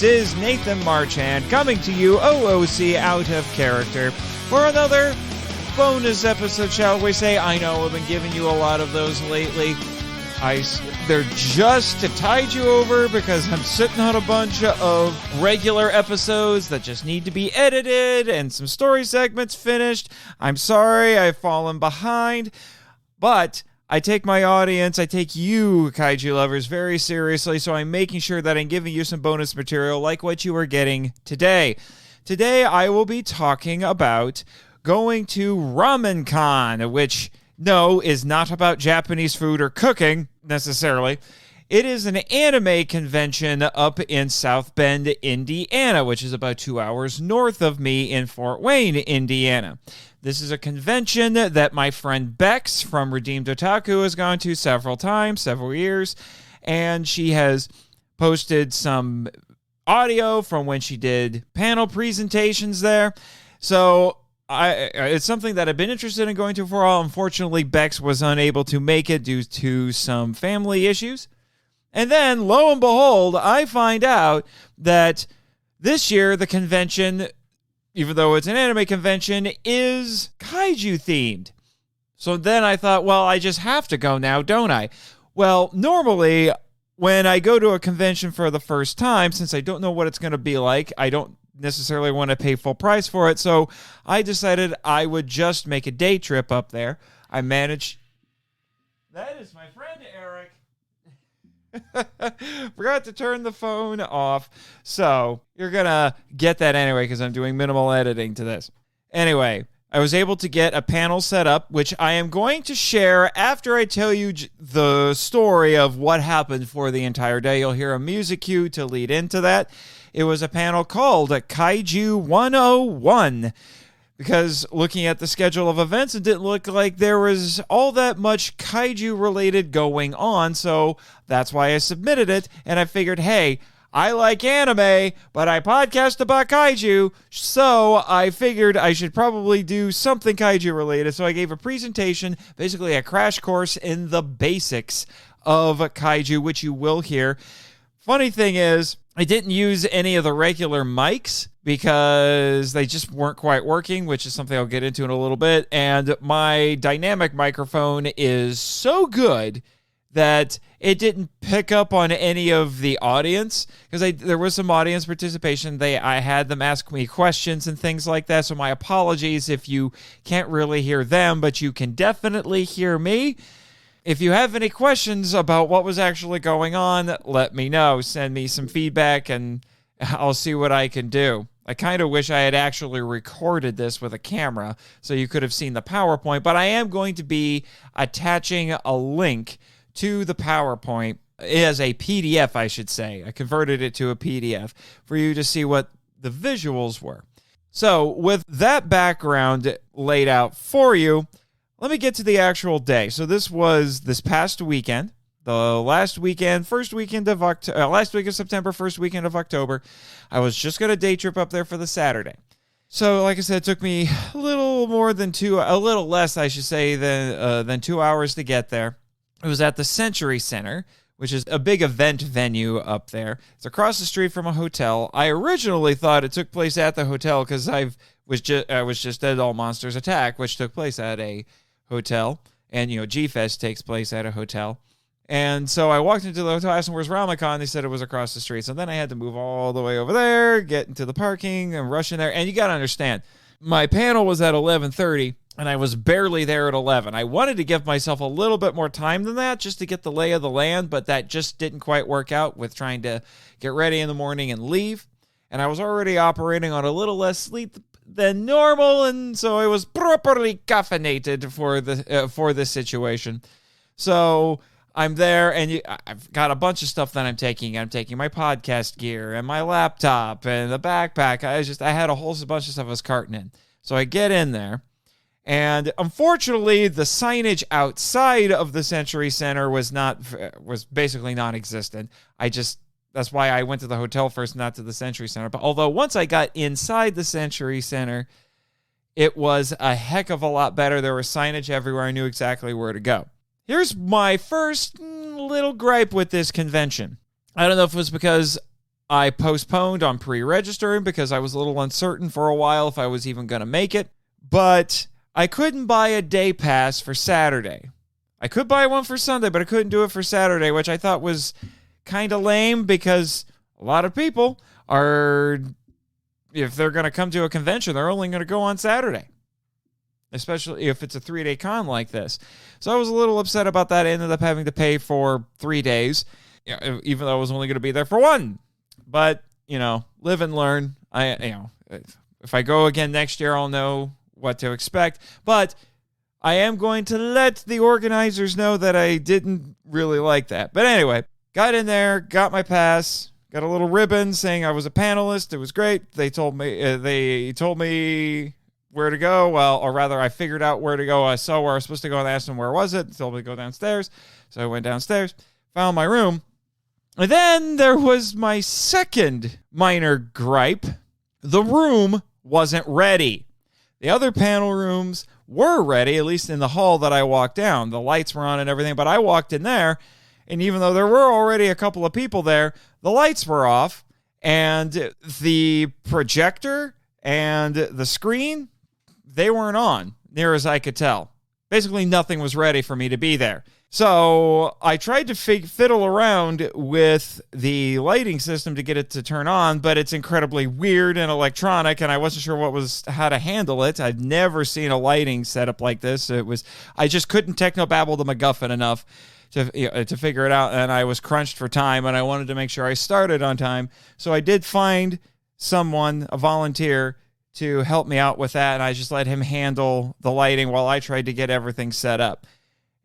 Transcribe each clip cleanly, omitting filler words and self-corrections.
is Nathan Marchand coming to you, OOC Out of Character, for another bonus episode, shall we say. I know I've been giving you a lot of those lately. They're just to tide you over because I'm sitting on a bunch of regular episodes that just need to be edited and some story segments finished. I'm sorry I've fallen behind, but I take my audience, I take you, kaiju lovers, very seriously, so I'm making sure that I'm giving you some bonus material like what you are getting today. Today, I will be talking about going to Ramen-Con, which, no, is not about Japanese food or cooking, necessarily. It is an anime convention up in South Bend, Indiana, which is about 2 hours north of me in Fort Wayne, Indiana. This is a convention that my friend Bex from Redeemed Otaku has gone to several times, several years, and she has posted some audio from when she did panel presentations there. So it's something that I've been interested in going to for a while. Unfortunately, Bex was unable to make it due to some family issues. And then, lo and behold, I find out that this year the convention, even though it's an anime convention, is kaiju themed. So then I thought, well, I just have to go now, don't I? Well, normally when I go to a convention for the first time, since I don't know what it's going to be like, I don't necessarily want to pay full price for it. So I decided I would just make a day trip up there. I managed. That is my friend Eric. Forgot to turn the phone off. So you're going to get that anyway because I'm doing minimal editing to this. Anyway, I was able to get a panel set up, which I am going to share after I tell you the story of what happened for the entire day. You'll hear a music cue to lead into that. It was a panel called Kaiju 101. Because looking at the schedule of events, it didn't look like there was all that much kaiju-related going on, so that's why I submitted it, and I figured, hey, I like anime, but I podcast about kaiju, so I figured I should probably do something kaiju-related, so I gave a presentation, basically a crash course in the basics of kaiju, which you will hear. Funny thing is, I didn't use any of the regular mics because they just weren't quite working, which is something I'll get into in a little bit. And my dynamic microphone is so good that it didn't pick up on any of the audience because there was some audience participation. I had them ask me questions and things like that. So my apologies if you can't really hear them, but you can definitely hear me. If you have any questions about what was actually going on, let me know. Send me some feedback and I'll see what I can do. I kind of wish I had actually recorded this with a camera so you could have seen the PowerPoint, but I am going to be attaching a link to the PowerPoint as a PDF, I should say. I converted it to a PDF for you to see what the visuals were. So with that background laid out for you, let me get to the actual day. So this was this past weekend, the last weekend, last week of September, first weekend of October. I was just going to day trip up there for the Saturday. So like I said, it took me a little less, I should say, than 2 hours to get there. It was at the Century Center, which is a big event venue up there. It's across the street from a hotel. I originally thought it took place at the hotel because I was just at All Monsters Attack, which took place at a hotel, and G-Fest takes place at a hotel. And so I walked into the hotel, asked them where's Ramen-Con. They said it was across the street. So then I had to move all the way over there, get into the parking, and rush in there. And you got to understand, my panel was at 11:30, and I was barely there at 11. I wanted to give myself a little bit more time than that just to get the lay of the land, but that just didn't quite work out with trying to get ready in the morning and leave. And I was already operating on a little less sleep than normal, and so I was properly caffeinated for this situation. So I'm there, and I've got a bunch of stuff that I'm taking. I'm taking my podcast gear and my laptop and the backpack. I had a whole bunch of stuff I was carting in. So I get in there, and unfortunately, the signage outside of the Century Center was basically non-existent. That's why I went to the hotel first, not to the Century Center. But although once I got inside the Century Center, it was a heck of a lot better. There was signage everywhere. I knew exactly where to go. Here's my first little gripe with this convention. I don't know if it was because I postponed on pre-registering because I was a little uncertain for a while if I was even going to make it. But I couldn't buy a day pass for Saturday. I could buy one for Sunday, but I couldn't do it for Saturday, which I thought was kind of lame because a lot of people are, if they're going to come to a convention, they're only going to go on Saturday, especially if it's a 3-day con like this. So I was a little upset about that. I ended up having to pay for 3 days, even though I was only going to be there for 1. But, live and learn. If I go again next year, I'll know what to expect. But I am going to let the organizers know that I didn't really like that. But anyway, got in there, got my pass, got a little ribbon saying I was a panelist. It was great. They told me where to go. Well, or rather, I figured out where to go. I saw where I was supposed to go and asked them where was it. They told me to go downstairs. So I went downstairs, found my room. And then there was my second minor gripe. The room wasn't ready. The other panel rooms were ready, at least in the hall that I walked down. The lights were on and everything, but I walked in there, and even though there were already a couple of people there, the lights were off, and the projector and the screen, they weren't on, near as I could tell. Basically, nothing was ready for me to be there. So I tried to fiddle around with the lighting system to get it to turn on, but it's incredibly weird and electronic, and I wasn't sure how to handle it. I'd never seen a lighting setup like this. I just couldn't technobabble the MacGuffin enough to figure it out, and I was crunched for time, and I wanted to make sure I started on time. So I did find someone, a volunteer, to help me out with that, and I just let him handle the lighting while I tried to get everything set up.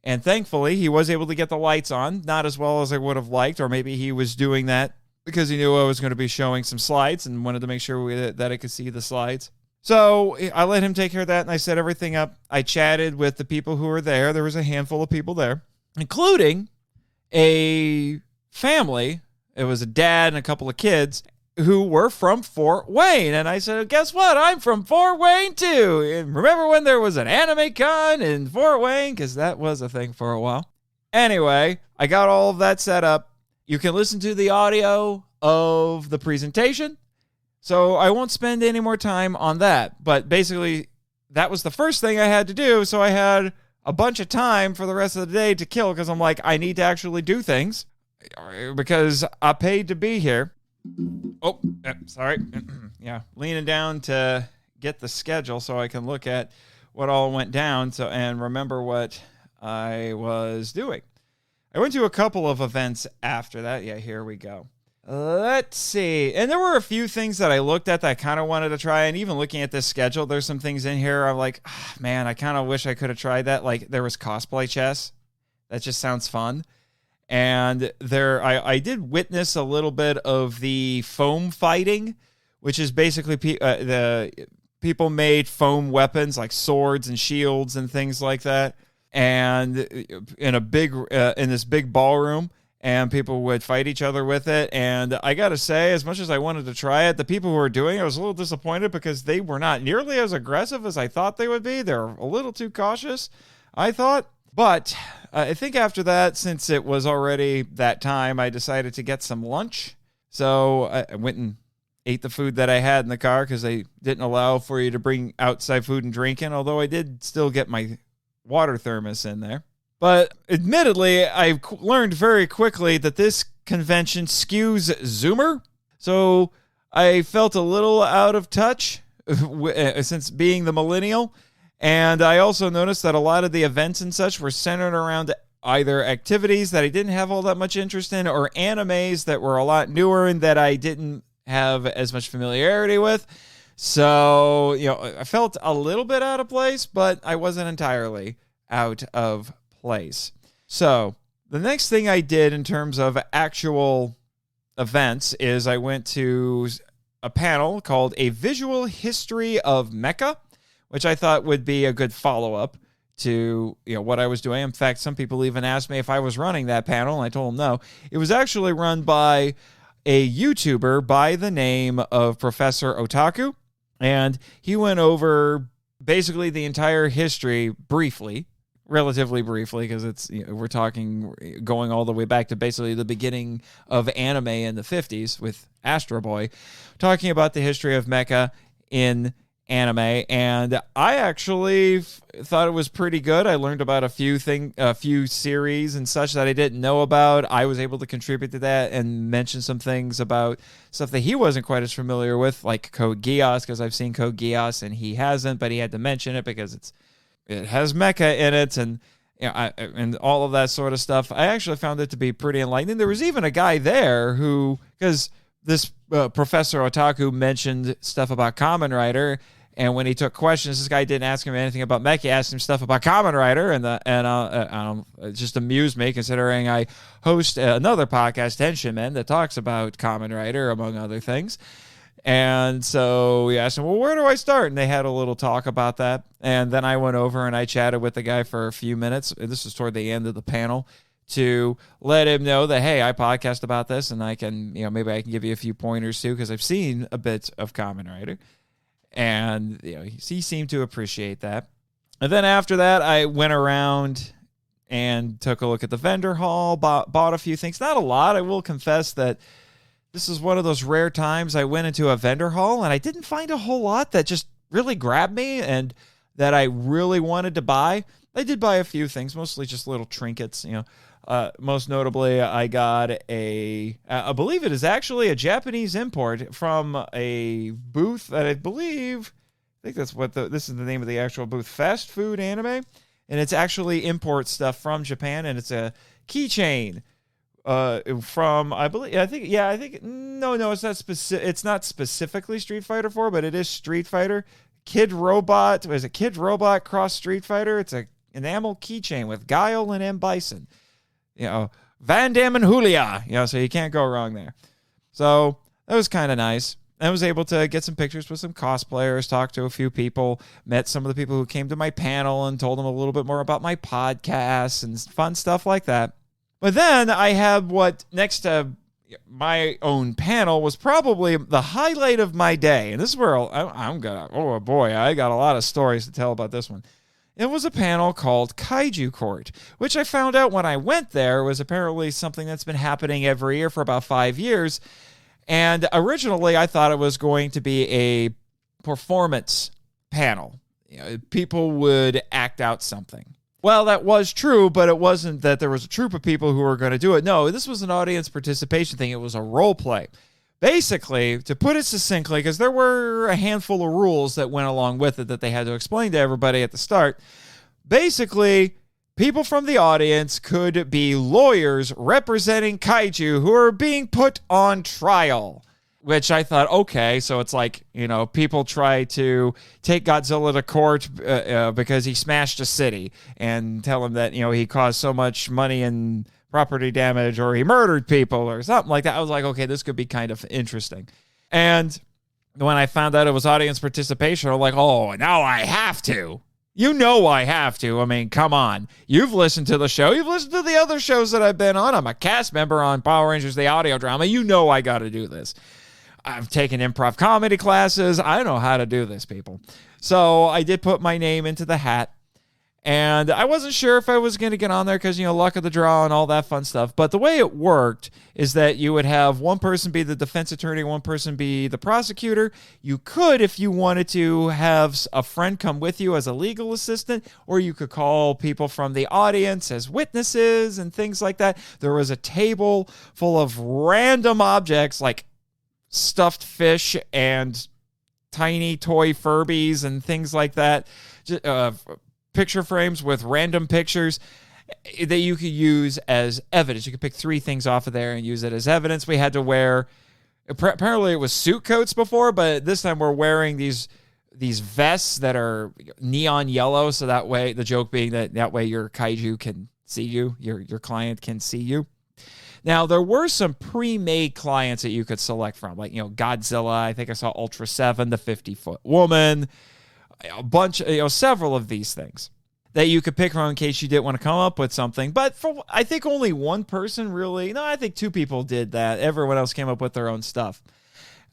And thankfully, he was able to get the lights on, not as well as I would have liked, or maybe he was doing that because he knew I was going to be showing some slides and wanted to make sure that I could see the slides. So I let him take care of that, and I set everything up. I chatted with the people who were there. There was a handful of people there, including a family. It was a dad and a couple of kids who were from Fort Wayne. And I said, guess what? I'm from Fort Wayne too. And remember when there was an anime con in Fort Wayne? Because that was a thing for a while. Anyway, I got all of that set up. You can listen to the audio of the presentation. So I won't spend any more time on that. But basically, that was the first thing I had to do. So I had a bunch of time for the rest of the day to kill because I'm like, I need to actually do things because I paid to be here. Oh, sorry. Yeah, leaning down to get the schedule so I can look at what all went down and remember what I was doing. I went to a couple of events after that. Yeah, here we go. Let's see. And there were a few things that I looked at that I kind of wanted to try. And even looking at this schedule, there's some things in here I'm like, man, I kind of wish I could have tried that. Like there was cosplay chess. That just sounds fun. And I did witness a little bit of the foam fighting, which is basically the people made foam weapons like swords and shields and things like that. And in this big ballroom, and people would fight each other with it. And I got to say, as much as I wanted to try it, the people who were doing it, I was a little disappointed because they were not nearly as aggressive as I thought they would be. They're a little too cautious, I thought. But I think after that, since it was already that time, I decided to get some lunch. So I went and ate the food that I had in the car because they didn't allow for you to bring outside food and drink in, although I did still get my water thermos in there. But admittedly, I learned very quickly that this convention skews Zoomer. So I felt a little out of touch since being the millennial. And I also noticed that a lot of the events and such were centered around either activities that I didn't have all that much interest in or animes that were a lot newer and that I didn't have as much familiarity with. So, I felt a little bit out of place, but I wasn't entirely out of place. So the next thing I did in terms of actual events is I went to a panel called A Visual History of Mecha, which I thought would be a good follow-up to what I was doing. In fact, some people even asked me if I was running that panel, and I told them no. It was actually run by a YouTuber by the name of Professor Otaku, and he went over basically the entire history briefly, relatively briefly because we're talking going all the way back to basically the beginning of anime in the 50s with Astro Boy, talking about the history of mecha in anime, and I actually thought it was pretty good. I learned about a few series and such that I didn't know about. I was able to contribute to that and mention some things about stuff that he wasn't quite as familiar with, like Code Geass, because I've seen Code Geass and he hasn't, but he had to mention it because it has mecha in it, and and all of that sort of stuff. I actually found it to be pretty enlightening. There was even a guy there who, because this Professor Otaku mentioned stuff about Kamen Rider. And when he took questions, this guy didn't ask him anything about mecha. He asked him stuff about Kamen Rider, and it just amused me considering I host another podcast, Henshin Men, that talks about Kamen Rider, among other things. And so we asked him, well, where do I start? And they had a little talk about that. And then I went over and I chatted with the guy for a few minutes. This was toward the end of the panel, to let him know that, hey, I podcast about this, and I can, maybe I can give you a few pointers too, because I've seen a bit of Kamen Rider. And he seemed to appreciate that. And then after that, I went around and took a look at the vendor hall, bought a few things. Not a lot. I will confess that this is one of those rare times I went into a vendor hall and I didn't find a whole lot that just really grabbed me and that I really wanted to buy. I did buy a few things, mostly just little trinkets, most notably, I got I believe it is actually a Japanese import from a booth that I think that's what this is the name of the actual booth, Fast Food Anime. And it's actually import stuff from Japan, and it's a keychain from, it's not specifically Street Fighter 4, but it is Street Fighter. Kid Robot cross Street Fighter? It's an enamel keychain with Guile and M. Bison. Van Damme and Julia, so you can't go wrong there. So that was kind of nice. I was able to get some pictures with some cosplayers, talk to a few people, met some of the people who came to my panel and told them a little bit more about my podcasts and fun stuff like that. But then I had what next to my own panel was probably the highlight of my day. And this is where I got a lot of stories to tell about this one. It was a panel called Kaiju Court, which I found out when I went there was apparently something that's been happening every year for about 5 years. And originally I thought it was going to be a performance panel. People would act out something. Well, that was true, but it wasn't that there was a troupe of people who were going to do it. No, this was an audience participation thing. It was a role play. Basically, to put it succinctly, because there were a handful of rules that went along with it that they had to explain to everybody at the start. Basically, people from the audience could be lawyers representing kaiju who are being put on trial. Which I thought, okay, so it's like, people try to take Godzilla to court because he smashed a city and tell him that, he caused so much money and property damage or he murdered people or something like that. I was like, okay, this could be kind of interesting. And when I found out it was audience participation, I'm like, oh, now I have to. I have to. I mean, come on. You've listened to the show. You've listened to the other shows that I've been on. I'm a cast member on Power Rangers, the audio drama. I got to do this. I've taken improv comedy classes. I know how to do this, people. So I did put my name into the hat. And I wasn't sure if I was going to get on there because, luck of the draw and all that fun stuff. But the way it worked is that you would have one person be the defense attorney, one person be the prosecutor. You could, if you wanted to, have a friend come with you as a legal assistant, or you could call people from the audience as witnesses and things like that. There was a table full of random objects like stuffed fish and tiny toy Furbies and things like that. Picture frames with random pictures that you could use as evidence. You could pick 3 things off of there and use it as evidence. We had to wear, apparently it was suit coats before, but this time we're wearing these vests that are neon yellow. So that way, the joke being that way your kaiju can see you, your client can see you. Now, there were some pre-made clients that you could select from, like, Godzilla. I think I saw Ultra 7, the 50-foot woman, a bunch, several of these things that you could pick from in case you didn't want to come up with something. But I think only one person really, I think 2 people did that. Everyone else came up with their own stuff.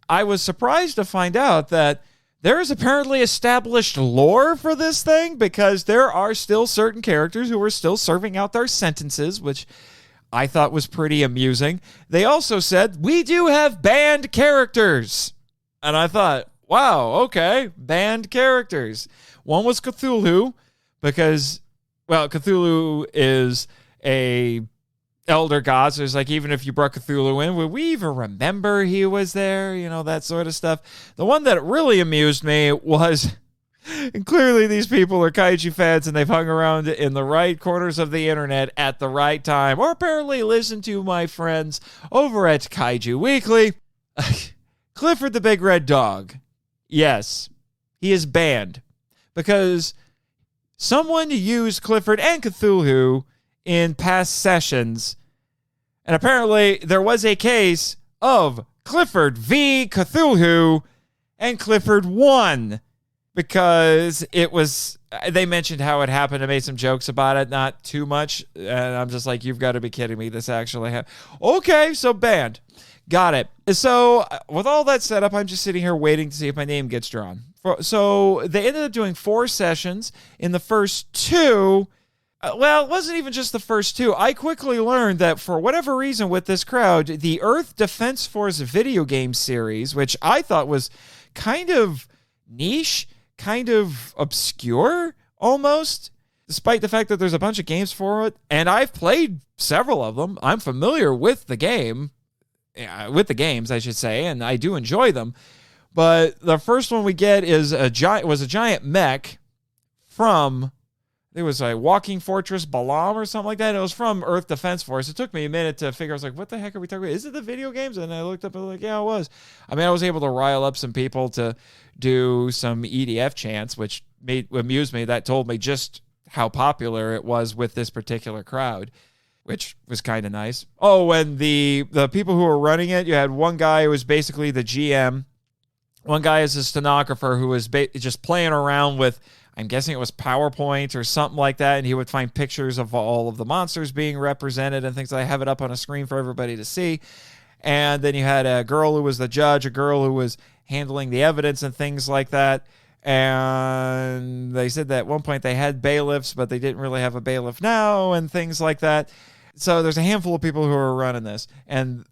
I was surprised to find out that there is apparently established lore for this thing because there are still certain characters who are still serving out their sentences, which I thought was pretty amusing. They also said, we do have banned characters. And I thought, wow, okay, banned characters. One was Cthulhu because, well, Cthulhu is a elder god, so it's like even if you brought Cthulhu in, would we even remember he was there? You know, that sort of stuff. The one that really amused me was, and clearly these people are kaiju fans and they've hung around in the right corners of the internet at the right time, or apparently listen to my friends over at Kaiju Weekly. Clifford the Big Red Dog. Yes, he is banned because someone used Clifford and Cthulhu in past sessions, and apparently there was a case of Clifford v. Cthulhu, and Clifford won because it was, they mentioned how it happened and made some jokes about it, not too much, and I'm just like, you've got to be kidding me, this actually happened. Okay, so banned. Got it. So with all that set up, I'm just sitting here waiting to see if my name gets drawn. So they ended up doing 4 sessions. In the first 2, well, it wasn't even just the first 2. I quickly learned that for whatever reason with this crowd, the Earth Defense Force video game series, which I thought was kind of niche, kind of obscure almost, despite the fact that there's a bunch of games for it, and I've played several of them. I'm familiar with the game. With the games, I should say, and I do enjoy them. But the first one we get is a giant mech from, it was a Walking Fortress Balam or something like that. It was from Earth Defense Force. It took me a minute to figure. I was like, what the heck are we talking about? Is it the video games? And I looked up and I was like, yeah, it was. I mean, I was able to rile up some people to do some EDF chants, which amused me. That told me just how popular it was with this particular crowd, which was kind of nice. Oh, and the people who were running it, you had one guy who was basically the GM. One guy is a stenographer who was just playing around with, I'm guessing it was PowerPoint or something like that, and he would find pictures of all of the monsters being represented and things. I have it up on a screen for everybody to see. And then you had a girl who was the judge, a girl who was handling the evidence and things like that. And they said that at one point they had bailiffs, but they didn't really have a bailiff now and things like that. So there's a handful of people who are running this, and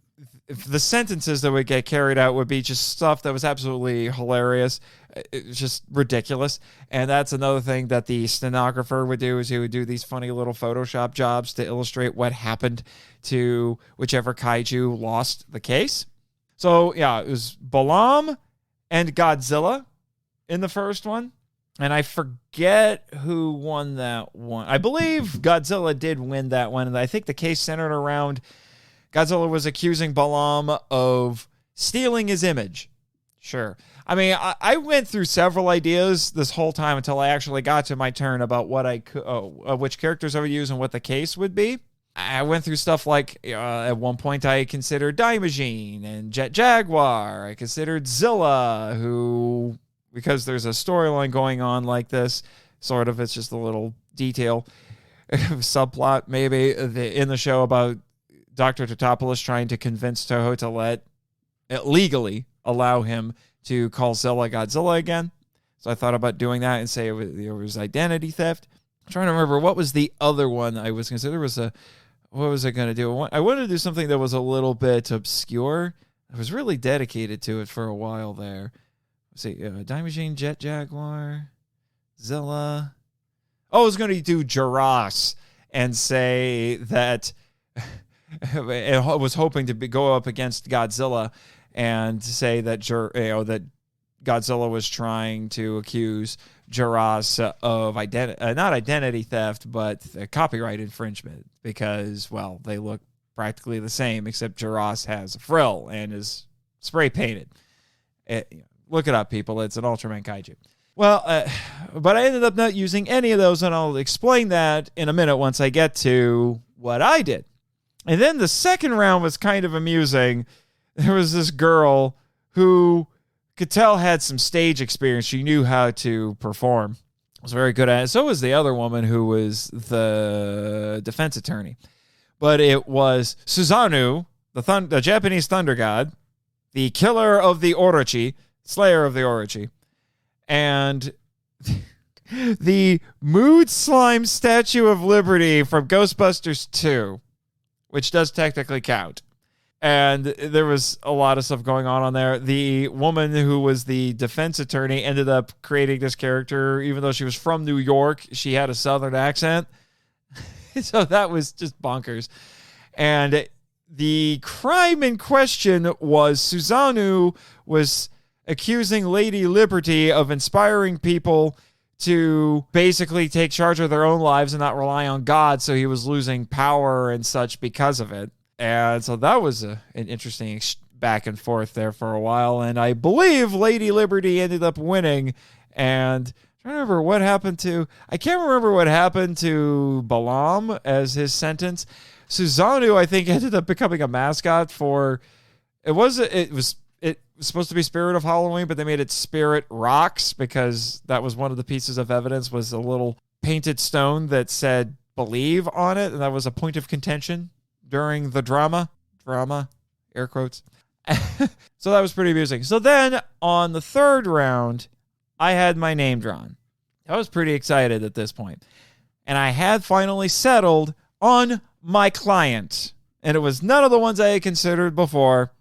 the sentences that would get carried out would be just stuff that was absolutely hilarious. It was just ridiculous. And that's another thing that the stenographer would do, is he would do these funny little Photoshop jobs to illustrate what happened to whichever kaiju lost the case. So yeah, it was Balam and Godzilla in the first one. And I forget who won that one. I believe Godzilla did win that one. And I think the case centered around Godzilla was accusing Balam of stealing his image. Sure. I mean, I went through several ideas this whole time until I actually got to my turn about what I could, which characters I would use and what the case would be. I went through stuff like, at one point I considered DiManna and Jet Jaguar. I considered Zilla, who, because there's a storyline going on like this, sort of, it's just a little detail, subplot maybe, in the show about Dr. Totopoulos trying to convince Toho to legally allow him to call Zilla Godzilla again. So I thought about doing that and say it was identity theft. I'm trying to remember, what was the other one I was considering? What was I going to do? I wanted to do something that was a little bit obscure. I was really dedicated to it for a while there. Let's see, DiManna, Jet Jaguar, Zilla. Oh, I was going to do Jaras and say that I was hoping to go up against Godzilla and say that that Godzilla was trying to accuse Jaras of not identity theft, but copyright infringement, because, well, they look practically the same, except Jaras has a frill and is spray painted. Look it up, people. It's an Ultraman kaiju. Well, but I ended up not using any of those, and I'll explain that in a minute once I get to what I did. And then the second round was kind of amusing. There was this girl who could tell had some stage experience. She knew how to perform. Was very good at it. So was the other woman who was the defense attorney. But it was Susanoo, the Japanese thunder god, the killer of the Orochi, slayer of the Orochi. and the Mood Slime Statue of Liberty from Ghostbusters 2, which does technically count. And there was a lot of stuff going on there. The woman who was the defense attorney ended up creating this character. Even though she was from New York, she had a southern accent. So that was just bonkers. And the crime in question was Susanoo was accusing Lady Liberty of inspiring people to basically take charge of their own lives and not rely on God, so he was losing power and such because of it. And so that was an interesting back and forth there for a while, and I believe Lady Liberty ended up winning. And I can't remember what happened to Balam as his sentence. Susanoo, I think, ended up becoming a mascot for it was supposed to be Spirit of Halloween, but they made it Spirit Rocks because that was one of the pieces of evidence, was a little painted stone that said believe on it, and that was a point of contention during the drama, air quotes. So that was pretty amusing. So then on the third round, I had my name drawn. I was pretty excited at this point. And I had finally settled on my client. And it was none of the ones I had considered before.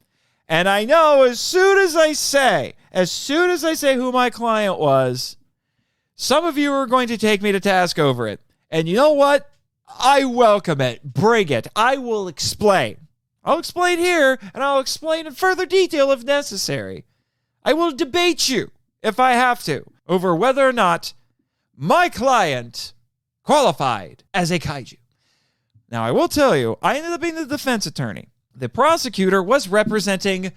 And I know as soon as I say who my client was, some of you are going to take me to task over it. And you know what? I welcome it. Bring it. I will explain. I'll explain here, and I'll explain in further detail if necessary. I will debate you, if I have to, over whether or not my client qualified as a kaiju. Now, I will tell you, I ended up being the defense attorney. The prosecutor was representing,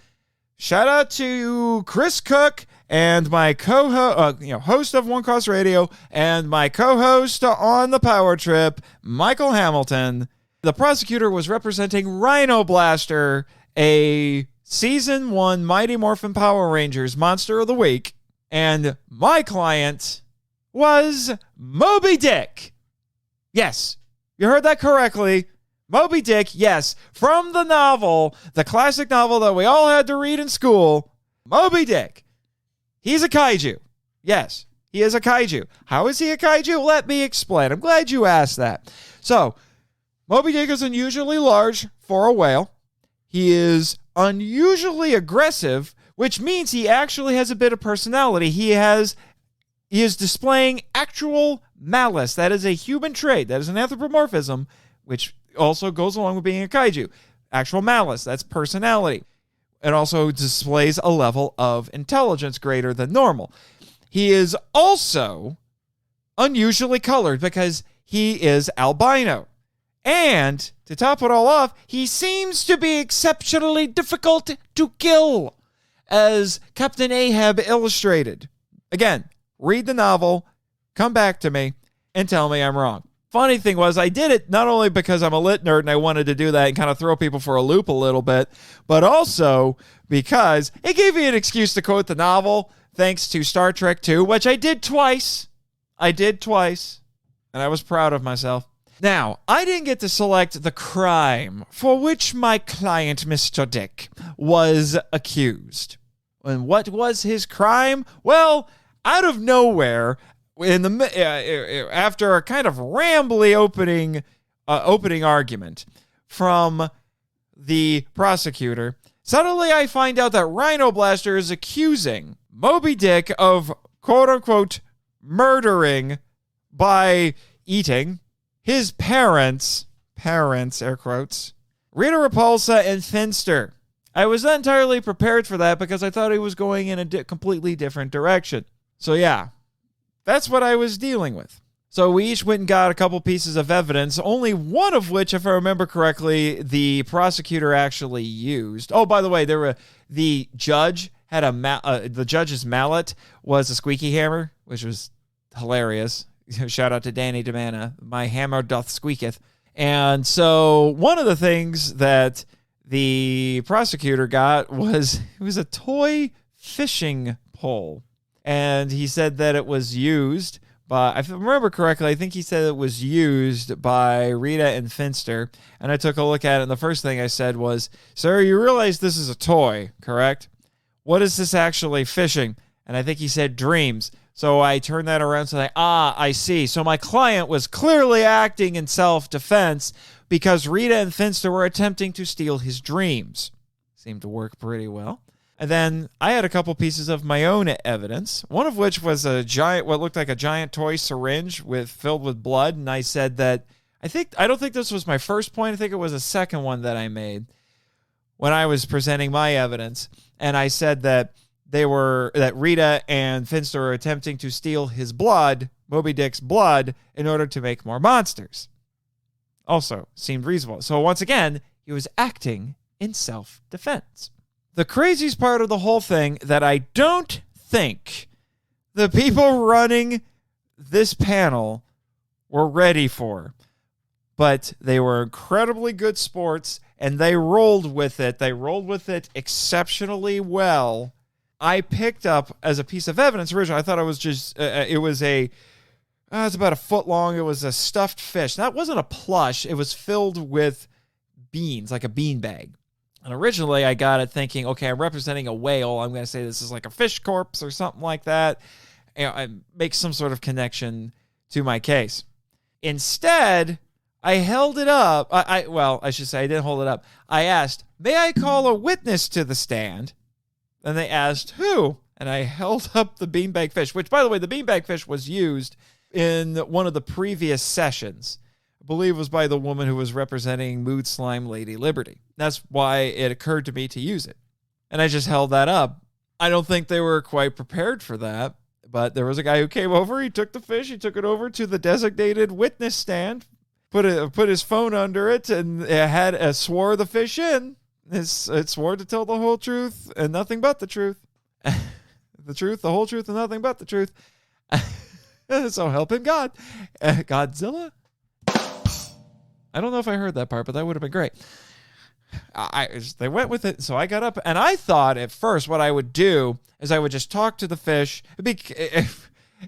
shout out to Chris Cooke and my host of One Cost Radio and my co-host on the Power Trip, Michael Hamilton. The prosecutor was representing Rhinoblaster, a Season 1 Mighty Morphin Power Rangers Monster of the Week. And my client was Moby Dick. Yes, you heard that correctly. Moby Dick, yes, from the novel, the classic novel that we all had to read in school, Moby Dick. He's a kaiju. Yes, he is a kaiju. How is he a kaiju? Let me explain. I'm glad you asked that. So, Moby Dick is unusually large for a whale. He is unusually aggressive, which means he actually has a bit of personality. He is displaying actual malice. That is a human trait. That is an anthropomorphism, which also goes along with being a kaiju. Actual malice, that's personality. It also displays a level of intelligence greater than normal. He is also unusually colored because he is albino. And to top it all off, he seems to be exceptionally difficult to kill, as Captain Ahab illustrated. Again, read the novel, come back to me, and tell me I'm wrong. Funny thing was, I did it not only because I'm a lit nerd and I wanted to do that and kind of throw people for a loop a little bit, but also because it gave me an excuse to quote the novel, thanks to Star Trek II, which I did twice. And I was proud of myself. Now, I didn't get to select the crime for which my client, Mr. Dick, was accused. And what was his crime? Well, out of nowhere, after a kind of rambly opening argument from the prosecutor, suddenly I find out that Rhinoblaster is accusing Moby Dick of quote-unquote murdering by eating his parents, air quotes, Rita Repulsa and Finster. I was not entirely prepared for that because I thought he was going in a completely different direction. So yeah, that's what I was dealing with. So we each went and got a couple pieces of evidence, only one of which, if I remember correctly, the prosecutor actually used. Oh, by the way, the judge had the judge's mallet was a squeaky hammer, which was hilarious. Shout out to Danny DiManna. My hammer doth squeaketh. And so one of the things that the prosecutor got was a toy fishing pole. And he said that it was used by, if I remember correctly, I think he said it was used by Rita and Finster. And I took a look at it, and the first thing I said was, "Sir, you realize this is a toy, correct? What is this actually fishing?" And I think he said dreams. So I turned that around so I see. So my client was clearly acting in self-defense because Rita and Finster were attempting to steal his dreams. Seemed to work pretty well. And then I had a couple pieces of my own evidence, one of which was what looked like a giant toy syringe filled with blood. And I said that I don't think this was my first point. I think it was a second one that I made when I was presenting my evidence. And I said that Rita and Finster were attempting to steal his blood, Moby Dick's blood, in order to make more monsters. Also seemed reasonable. So once again, he was acting in self-defense. The craziest part of the whole thing that I don't think the people running this panel were ready for, but they were incredibly good sports and they rolled with it. They rolled with it exceptionally well. I picked up as a piece of evidence originally, I thought it was just, it's about a foot long. It was a stuffed fish. That wasn't a plush. It was filled with beans, like a bean bag. And originally I got it thinking, okay, I'm representing a whale. I'm going to say this is like a fish corpse or something like that. I make some sort of connection to my case. Instead, I held it up. I should say I didn't hold it up. I asked, may I call a witness to the stand? And they asked, who? And I held up the beanbag fish, which, by the way, the beanbag fish was used in one of the previous sessions. I believe it was by the woman who was representing Mood Slime Lady Liberty. That's why it occurred to me to use it. And I just held that up. I don't think they were quite prepared for that, but there was a guy who came over. He took the fish. He took it over to the designated witness stand, put his phone under it, and it swore the fish in. It swore to tell the whole truth and nothing but the truth. The truth, the whole truth, and nothing but the truth. So help him God. Godzilla? I don't know if I heard that part, but that would have been great. They went with it, so I got up, and I thought at first what I would do is I would just talk to the fish. It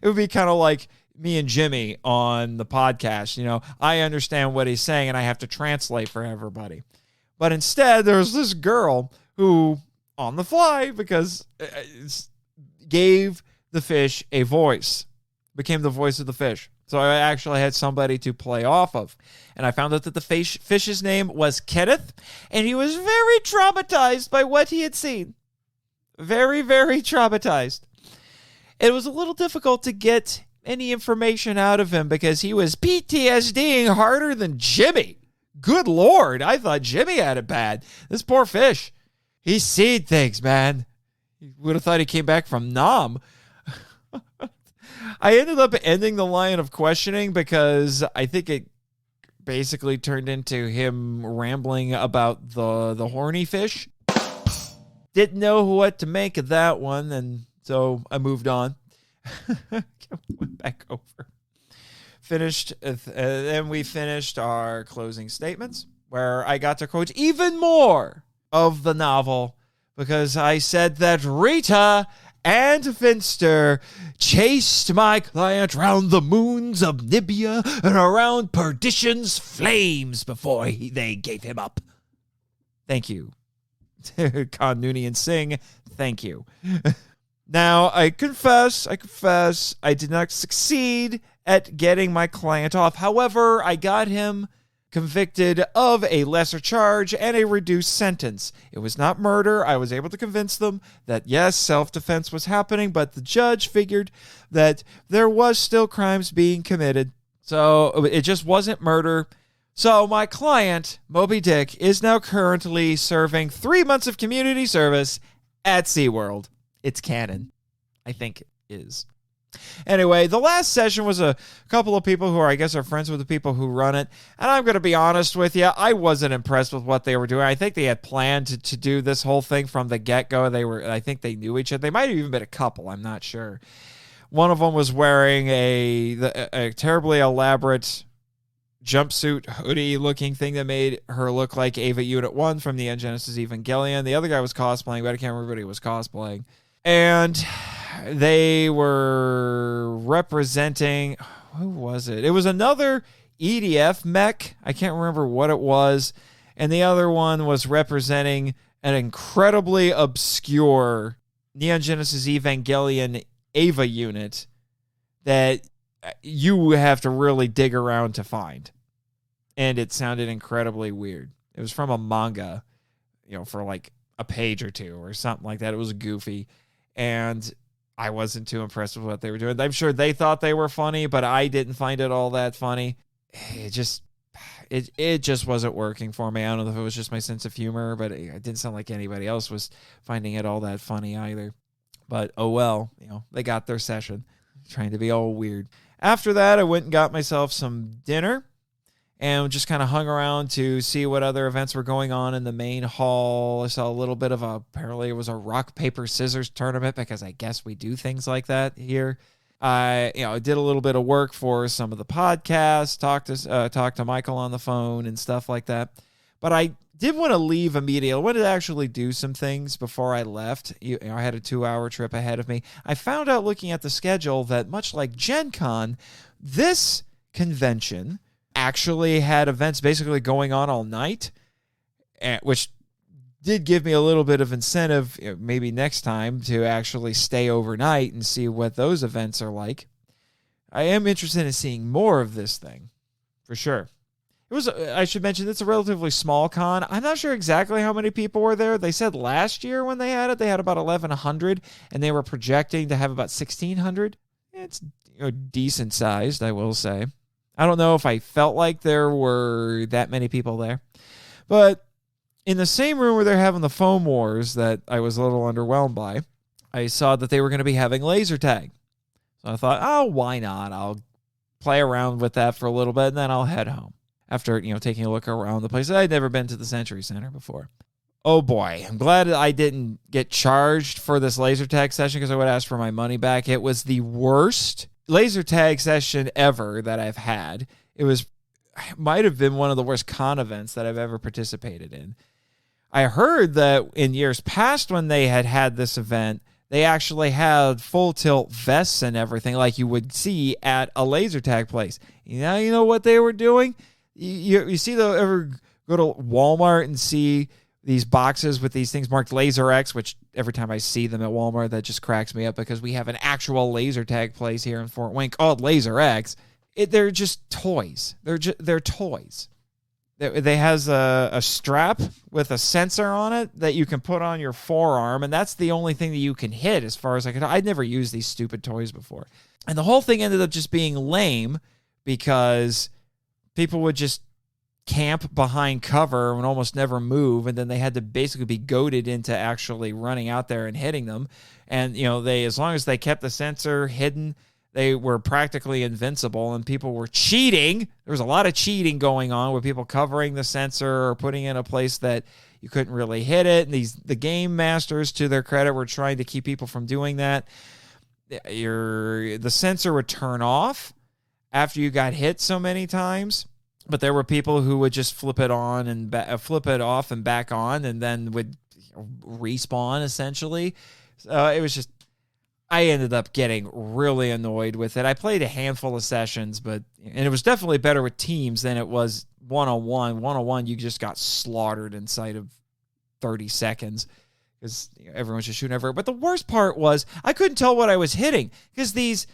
would be kind of like me and Jimmy on the podcast. You know, I understand what he's saying, and I have to translate for everybody. But instead, there was this girl who, on the fly, because gave the fish a voice, became the voice of the fish. So I actually had somebody to play off of. And I found out that the fish's name was Kenneth, and he was very traumatized by what he had seen. Very, very traumatized. It was a little difficult to get any information out of him because he was PTSDing harder than Jimmy. Good Lord, I thought Jimmy had it bad. This poor fish, he's seen things, man. You would have thought he came back from Nam. I ended up ending the line of questioning because I think it basically turned into him rambling about the horny fish. Didn't know what to make of that one, and so I moved on. Went back over. Then we finished our closing statements, where I got to quote even more of the novel because I said that Rita and Finster chased my client round the moons of Nibia and around perdition's flames before they gave him up. Thank you. Khan Noonien Singh, thank you. Now, I confess, I did not succeed at getting my client off. However, I got him convicted of a lesser charge and a reduced sentence. It was not murder. I was able to convince them that, yes, self-defense was happening, but the judge figured that there was still crimes being committed. So it just wasn't murder. So my client, Moby Dick, is now currently serving 3 months of community service at SeaWorld. It's canon. I think it is. Anyway, the last session was a couple of people who I guess are friends with the people who run it. And I'm going to be honest with you, I wasn't impressed with what they were doing. I think they had planned to do this whole thing from the get-go. I think they knew each other. They might have even been a couple. I'm not sure. One of them was wearing a terribly elaborate jumpsuit hoodie-looking thing that made her look like Ava Unit 1 from the End Genesis Evangelion. The other guy was cosplaying, but I can't remember what he was cosplaying. And they were representing, who was it? It was another EDF mech. I can't remember what it was. And the other one was representing an incredibly obscure Neon Genesis Evangelion Eva unit that you have to really dig around to find. And it sounded incredibly weird. It was from a manga, for like a page or two or something like that. It was goofy. And I wasn't too impressed with what they were doing. I'm sure they thought they were funny, but I didn't find it all that funny. It just wasn't working for me. I don't know if it was just my sense of humor, but it didn't sound like anybody else was finding it all that funny either. But oh well, they got their session, trying to be all weird. After that, I went and got myself some dinner and just kind of hung around to see what other events were going on in the main hall. I saw a little bit of apparently it was a rock, paper, scissors tournament, because I guess we do things like that here. I did a little bit of work for some of the podcasts, talked to Michael on the phone and stuff like that. But I did want to leave immediately. I wanted to actually do some things before I left. I had a 2-hour trip ahead of me. I found out looking at the schedule that much like Gen Con, this convention actually had events basically going on all night, which did give me a little bit of incentive, maybe next time, to actually stay overnight and see what those events are like. I am interested in seeing more of this thing, for sure. I should mention, it's a relatively small con. I'm not sure exactly how many people were there. They said last year when they had about 1,100, and they were projecting to have about 1,600. It's decent sized, I will say. I don't know if I felt like there were that many people there. But in the same room where they're having the foam wars that I was a little underwhelmed by, I saw that they were going to be having laser tag. So I thought, why not? I'll play around with that for a little bit, and then I'll head home. After, taking a look around the place. I'd never been to the Century Center before. Oh boy, I'm glad I didn't get charged for this laser tag session, because I would ask for my money back. It was the worst laser tag session ever that I've had. It might have been one of the worst con events that I've ever participated in. I heard that in years past when they had this event, they actually had full tilt vests and everything like you would see at a laser tag place. You know what they were doing? You ever go to Walmart and see these boxes with these things marked Laser X, which every time I see them at Walmart, that just cracks me up, because we have an actual laser tag place here in Fort Wayne called Laser X. They're just toys. They're toys. They has a strap with a sensor on it that you can put on your forearm, and that's the only thing that you can hit as far as I can. I'd never used these stupid toys before. And the whole thing ended up just being lame, because people would just camp behind cover and almost never move, and then they had to basically be goaded into actually running out there and hitting them. And, as long as they kept the sensor hidden, they were practically invincible, and people were cheating. There was a lot of cheating going on with people covering the sensor or putting it in a place that you couldn't really hit it. And the game masters, to their credit, were trying to keep people from doing that. The sensor would turn off after you got hit so many times, but there were people who would just flip it on and flip it off and back on, and then would respawn essentially. So it was just, I ended up getting really annoyed with it. I played a handful of sessions, and it was definitely better with teams than it was one-on-one. One-on-one, you just got slaughtered inside of 30 seconds because everyone's just shooting everywhere. But the worst part was I couldn't tell what I was hitting, because these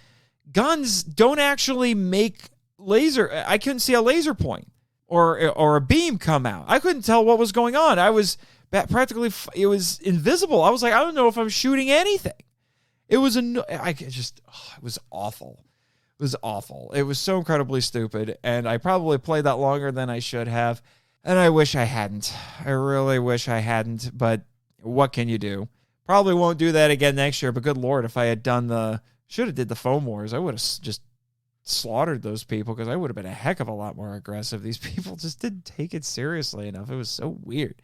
guns don't actually make laser. I couldn't see a laser point or a beam come out. I couldn't tell what was going on. I was practically, it was invisible. I was like, I don't know if I'm shooting anything. It was it was awful. It was awful. It was so incredibly stupid, and I probably played that longer than I should have, and I wish I hadn't. I really wish I hadn't, but what can you do? Probably won't do that again next year, but good Lord, if I had should have did the foam wars, I would have just slaughtered those people, because I would have been a heck of a lot more aggressive. These people just didn't take it seriously enough. It was so weird.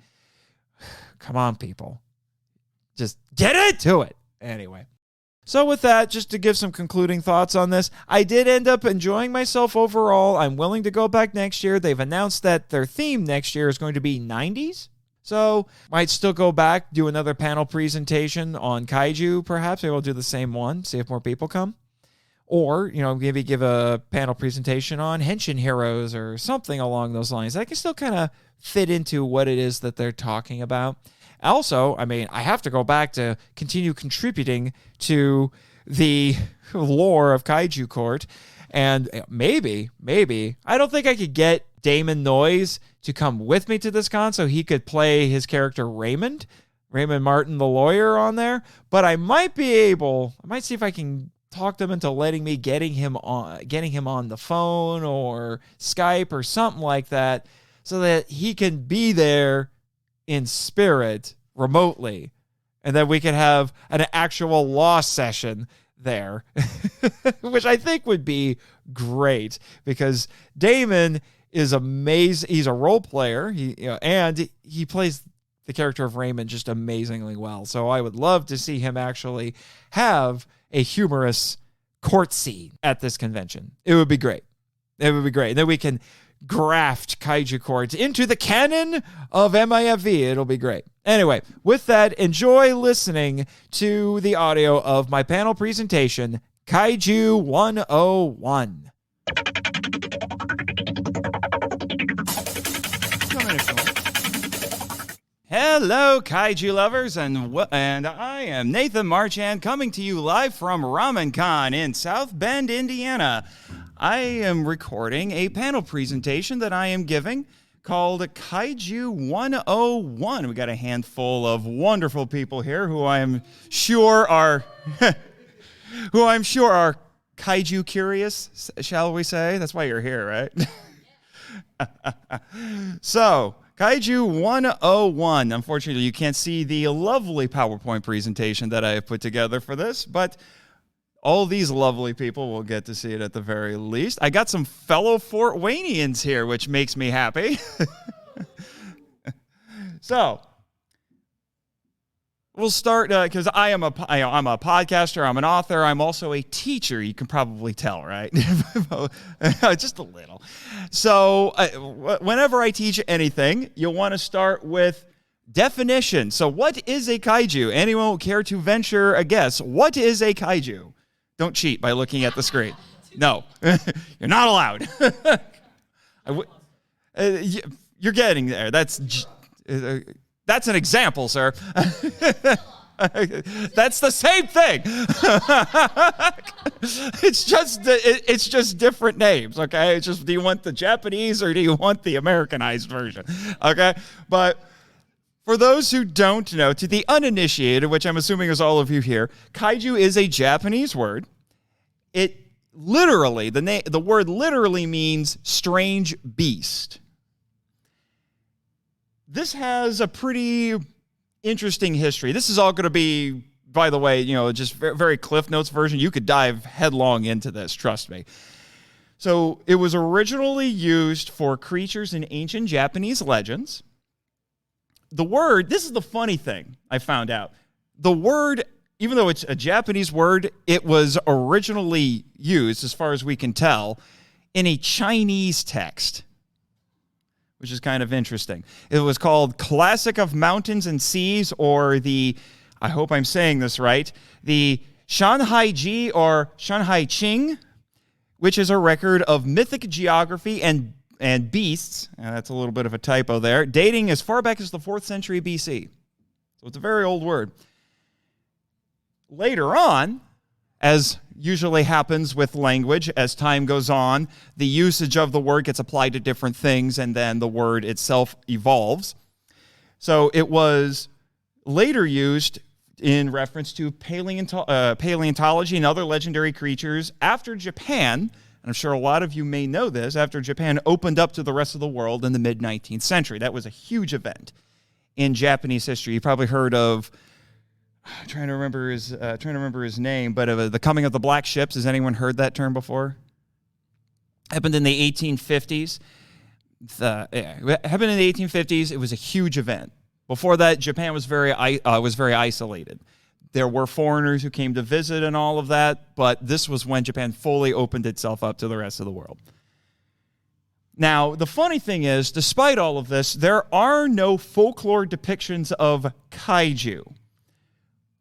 Come on, people. Just get into it. Anyway. So with that, just to give some concluding thoughts on this, I did end up enjoying myself overall. I'm willing to go back next year. They've announced that their theme next year is going to be 90s. So might still go back, do another panel presentation on Kaiju, perhaps. Maybe I'll do the same one, see if more people come. Or, maybe give a panel presentation on Henshin Heroes or something along those lines. I can still kind of fit into what it is that they're talking about. Also, I mean, I have to go back to continue contributing to the lore of Kaiju Court. And maybe, I don't think I could get Damon Noyes to come with me to this con so he could play his character Raymond Martin, the lawyer on there. But I might see if I can talk them into letting me getting him on the phone or Skype or something like that so that he can be there in spirit remotely. And then we can have an actual law session there, which I think would be great because Damon is amazing. He's a role player, and he plays the character of Raymond just amazingly well. So I would love to see him actually have a humorous court scene at this convention. It would be great. And then we can graft Kaiju Court into the canon of MIFV. It'll be great. Anyway, with that, enjoy listening to the audio of my panel presentation, Kaiju 101. Hello, Kaiju lovers, and I am Nathan Marchand coming to you live from Ramen-Con in South Bend, Indiana. I am recording a panel presentation that I am giving called Kaiju 101. We got a handful of wonderful people here who I am sure are Kaiju curious, shall we say? That's why you're here, right? So, Kaiju 101. Unfortunately, you can't see the lovely PowerPoint presentation that I have put together for this, but all these lovely people will get to see it at the very least. I got some fellow Fort Waynians here, which makes me happy. So, we'll start, because I'm a podcaster, I'm an author, I'm also a teacher, you can probably tell, right? Just a little. So, whenever I teach anything, you'll want to start with definition. So, what is a kaiju? Anyone care to venture a guess? What is a kaiju? Don't cheat by looking at the screen. No, you're not allowed. You're getting there. That's an example, sir. That's the same thing. It's just different names, okay? It's just, do you want the Japanese or do you want the Americanized version? Okay, but for those who don't know, to the uninitiated, which I'm assuming is all of you here, kaiju is a Japanese word. It literally, the word literally means strange beast. This has a pretty interesting history. This is all going to be, by the way, just very Cliff Notes version. You could dive headlong into this, trust me. So it was originally used for creatures in ancient Japanese legends. The word, this is the funny thing I found out. The word, even though it's a Japanese word, it was originally used, as far as we can tell, in a Chinese text, which is kind of interesting. It was called Classic of Mountains and Seas, or I hope I'm saying this right, the Shanhai Ji or Shanhai Qing, which is a record of mythic geography and beasts, and that's a little bit of a typo there, dating as far back as the 4th century BC. So it's a very old word. Later on, as usually happens with language, as time goes on, the usage of the word gets applied to different things, and then the word itself evolves. So it was later used in reference to paleontology and other legendary creatures after Japan, and I'm sure a lot of you may know this, after Japan opened up to the rest of the world in the mid-19th century. That was a huge event in Japanese history. You probably heard of, I'm trying to remember his name, but the coming of the black ships. Has anyone heard that term before? Happened in the 1850s. It happened in the 1850s. It was a huge event. Before that, Japan was very isolated. There were foreigners who came to visit and all of that, but this was when Japan fully opened itself up to the rest of the world. Now, the funny thing is, despite all of this, there are no folklore depictions of kaiju.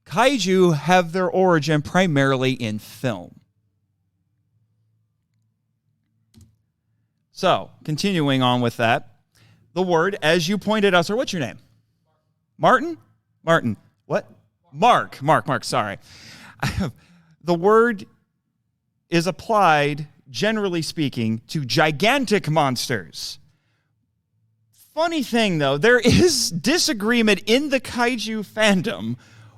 Kaiju have their origin primarily in film. So, continuing on with that, the word, as you pointed out, sir, what's your name? Martin? Martin. What? Mark, sorry. The word is applied, generally speaking, to gigantic monsters. Funny thing, though, there is disagreement in the kaiju fandom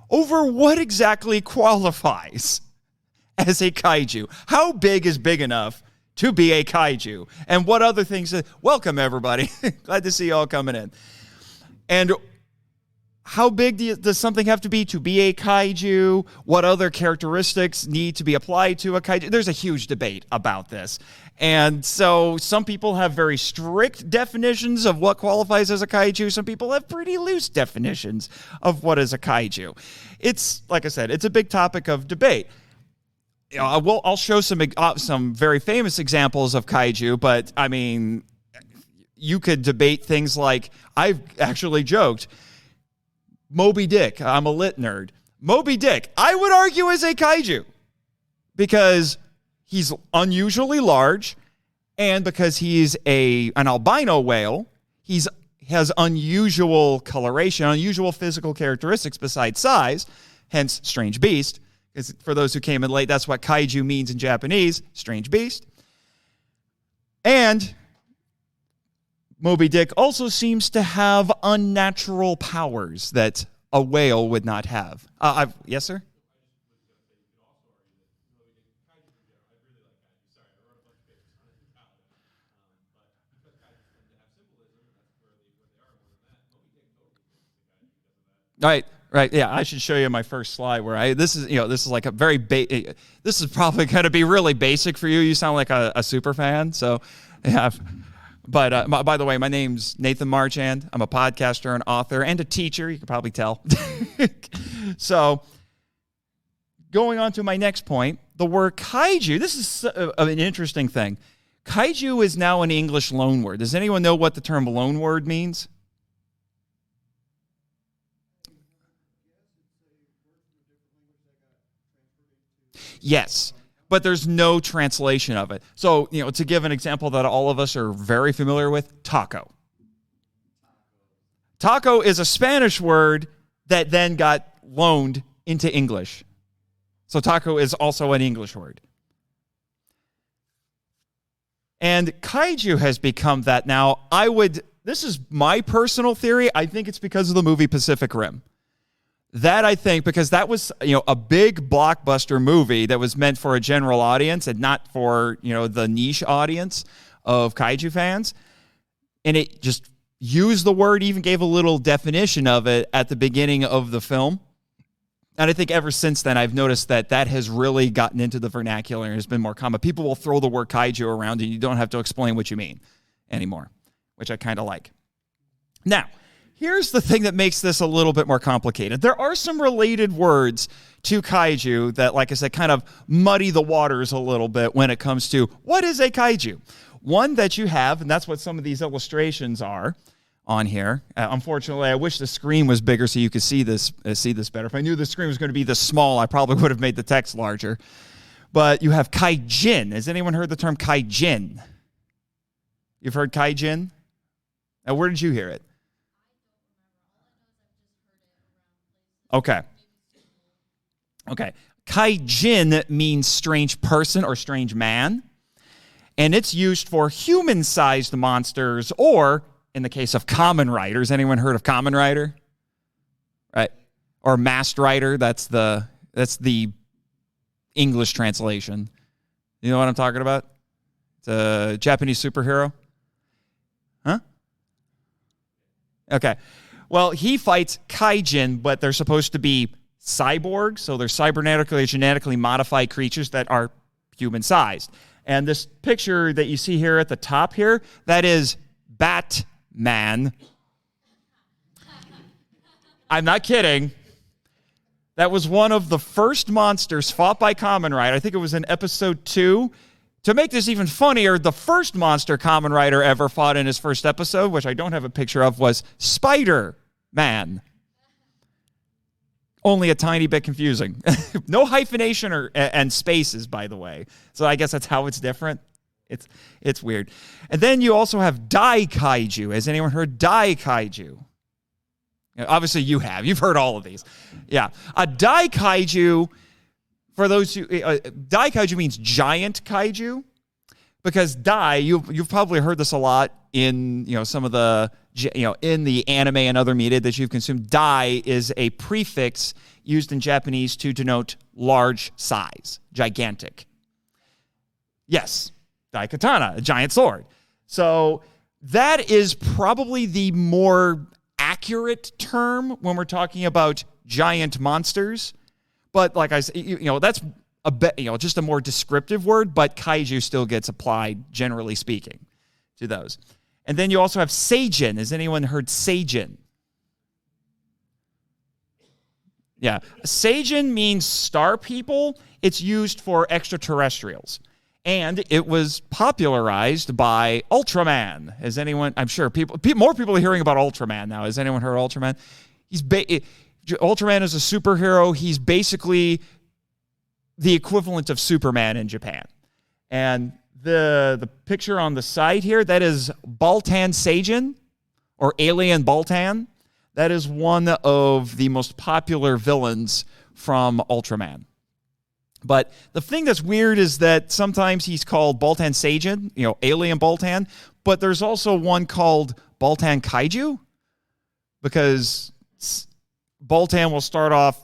over what exactly qualifies as a kaiju. How big is big enough to be a kaiju? And what other things? Welcome, everybody. Glad to see you all coming in. And how big does something have to be a kaiju? What other characteristics need to be applied to a kaiju? There's a huge debate about this. And so some people have very strict definitions of what qualifies as a kaiju. Some people have pretty loose definitions of what is a kaiju. It's, like I said, it's a big topic of debate. I'll show some very famous examples of kaiju, but I mean, you could debate things like, I've actually joked, Moby Dick. I'm a lit nerd. Moby Dick, I would argue, is a kaiju because he's unusually large, and because he's an albino whale, he has unusual coloration, unusual physical characteristics besides size, hence strange beast. Because for those who came in late, that's what kaiju means in Japanese, strange beast. And Moby Dick also seems to have unnatural powers that a whale would not have. Yes, sir? Right. Yeah, I should show you my first slide where this is like a very this is probably going to be really basic for you. You sound like a super fan. So, yeah. But by the way, my name's Nathan Marchand. I'm a podcaster, an author, and a teacher. You can probably tell. So, going on to my next point, the word kaiju. This is an interesting thing. Kaiju is now an English loanword. Does anyone know what the term loanword means? Yes, but there's no translation of it. So, to give an example that all of us are very familiar with, taco. Taco is a Spanish word that then got loaned into English. So taco is also an English word. And kaiju has become that now. This is my personal theory. I think it's because of the movie Pacific Rim. That I think, because that was, a big blockbuster movie that was meant for a general audience and not for, the niche audience of kaiju fans. And it just used the word, even gave a little definition of it at the beginning of the film. And I think ever since then, I've noticed that has really gotten into the vernacular and has been more common. People will throw the word kaiju around and you don't have to explain what you mean anymore, which I kind of like. Now, here's the thing that makes this a little bit more complicated. There are some related words to kaiju that, like I said, kind of muddy the waters a little bit when it comes to what is a kaiju. One that you have, and that's what some of these illustrations are on here. Unfortunately, I wish the screen was bigger so you could see this better. If I knew the screen was going to be this small, I probably would have made the text larger. But you have kaijin. Has anyone heard the term kaijin? You've heard kaijin? Now, where did you hear it? Okay. Kaijin means strange person or strange man. And it's used for human-sized monsters, or in the case of Kamen Riders. Anyone heard of Kamen Rider? Right. Or Masked Rider. That's the English translation. You know what I'm talking about? It's a Japanese superhero. Huh? Okay. Well, he fights kaijin, but they're supposed to be cyborgs, so they're cybernetically, genetically modified creatures that are human-sized. And this picture that you see here at the top here, that is Batman. I'm not kidding. That was one of the first monsters fought by Kamen Rider. I think it was in episode 2. To make this even funnier, the first monster Kamen Rider ever fought in his first episode, which I don't have a picture of, was Spider-Man. Only a tiny bit confusing. No hyphenation and spaces, by the way. So I guess that's how it's different. It's weird. And then you also have Dai Kaiju. Has anyone heard Dai Kaiju? Obviously, you've heard all of these. Yeah, a Dai Kaiju. For those who Dai Kaiju means giant kaiju, because Dai, you've probably heard this a lot in some of the in the anime and other media that you've consumed. Dai is a prefix used in Japanese to denote large size, gigantic. Yes, Dai Katana, a giant sword. So that is probably the more accurate term when we're talking about giant monsters. But like I said, that's a bit, just a more descriptive word, but kaiju still gets applied, generally speaking, to those. And then you also have seijin. Has anyone heard seijin? Yeah. Seijin means star people. It's used for extraterrestrials. And it was popularized by Ultraman. Has anyone, I'm sure more people are hearing about Ultraman now. Has anyone heard of Ultraman? Ultraman is a superhero. He's basically the equivalent of Superman in Japan. And the picture on the side here, that is Baltan Seijin, or Alien Baltan. That is one of the most popular villains from Ultraman. But the thing that's weird is that sometimes he's called Baltan Seijin, Alien Baltan, but there's also one called Baltan Kaiju, because Baltan will start off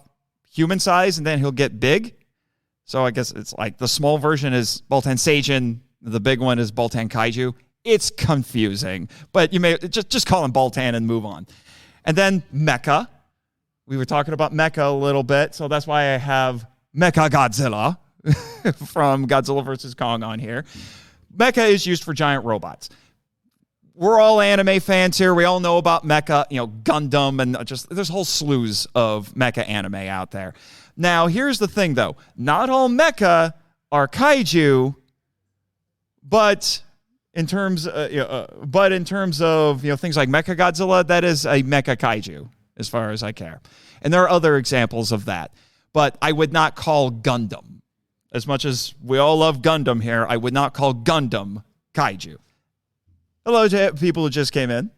human size and then he'll get big. So I guess it's like the small version is Baltan Seijin, the big one is Baltan Kaiju. It's confusing, but you may just call him Baltan and move on. And then Mecha. We were talking about Mecha a little bit, so that's why I have Mecha Godzilla from Godzilla vs. Kong on here. Mecha is used for giant robots. We're all anime fans here. We all know about Mecha, Gundam, and there's whole slews of Mecha anime out there. Now, here's the thing, though. Not all Mecha are kaiju, but in terms of things like Mecha Godzilla, that is a Mecha Kaiju, as far as I care. And there are other examples of that. But I would not call Gundam. As much as we all love Gundam here, I would not call Gundam kaiju. Hello to people who just came in.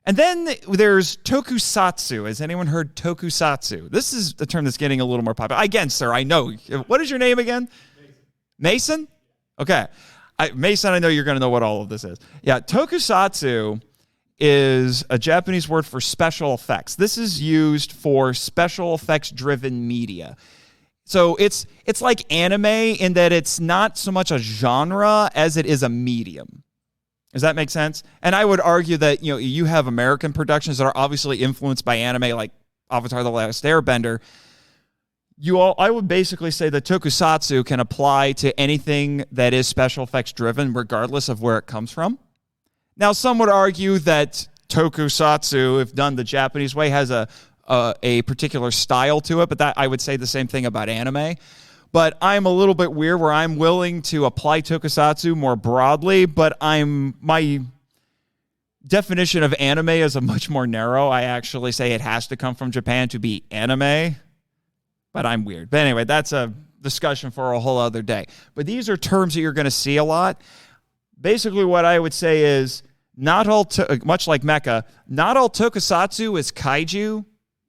And then there's tokusatsu. Has anyone heard tokusatsu? This is the term that's getting a little more popular. Again, sir, I know. What is your name again? Mason? Okay. Mason, I know you're going to know what all of this is. Yeah, tokusatsu is a Japanese word for special effects. This is used for special effects-driven media. So it's like anime in that it's not so much a genre as it is a medium. Does that make sense? And I would argue that you have American productions that are obviously influenced by anime, like Avatar: The Last Airbender. I would basically say that tokusatsu can apply to anything that is special effects driven, regardless of where it comes from. Now, some would argue that tokusatsu, if done the Japanese way, has a particular style to it, but that I would say the same thing about anime. But I'm a little bit weird where I'm willing to apply tokusatsu more broadly, but my definition of anime is a much more narrow. I actually say it has to come from Japan to be anime, but I'm weird. But anyway, that's a discussion for a whole other day. But these are terms that you're going to see a lot. Basically, what I would say is, not all, much like Mecha, not all tokusatsu is kaiju,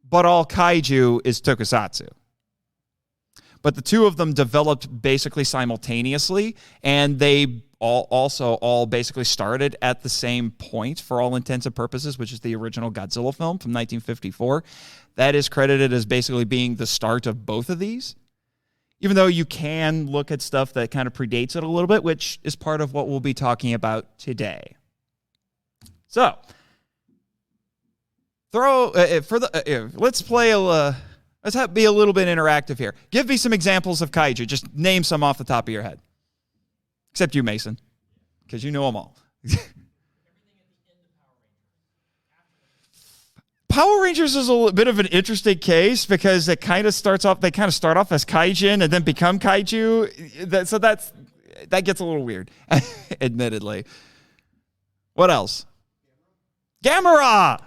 but all kaiju is tokusatsu. But the two of them developed basically simultaneously, and they all basically started at the same point for all intents and purposes, which is the original Godzilla film from 1954. That is credited as basically being the start of both of these, even though you can look at stuff that kind of predates it a little bit, which is part of what we'll be talking about today. So, let's play let's be a little bit interactive here. Give me some examples of kaiju. Just name some off the top of your head. Except you, Mason, because you know them all. Power Rangers is a bit of an interesting case because they kind of start off as kaijin and then become kaiju. So that gets a little weird, admittedly. What else? Gamera!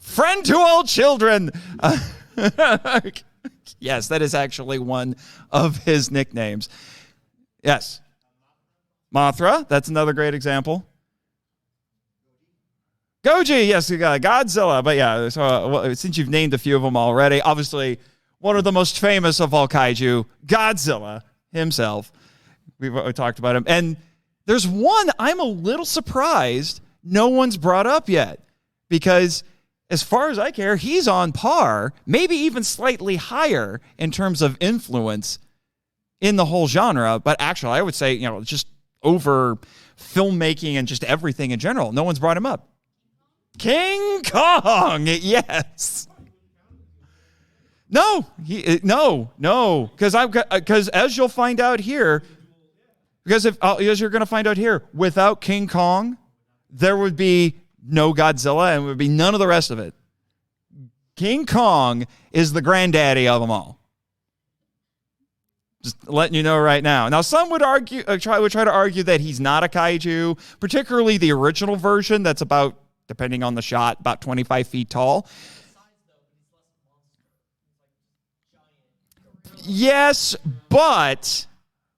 Friend to all children! Yes, that is actually one of his nicknames. Yes. Mothra, that's another great example. Goji, yes, you got Godzilla. But yeah, so since you've named a few of them already, obviously one of the most famous of all kaiju, Godzilla himself. We talked about him. And there's one I'm a little surprised no one's brought up yet, because as far as I care, he's on par, maybe even slightly higher in terms of influence in the whole genre. But actually, I would say, just over filmmaking and just everything in general, no one's brought him up. King Kong, yes. No, because as you'll find out here, as you're going to find out here, without King Kong, there would be no Godzilla and would be none of the rest of it. King Kong is the granddaddy of them all. Just letting you know right now. Now, some would argue, try to argue that he's not a kaiju, particularly the original version that's about, depending on the shot, about 25 feet tall. Yes, but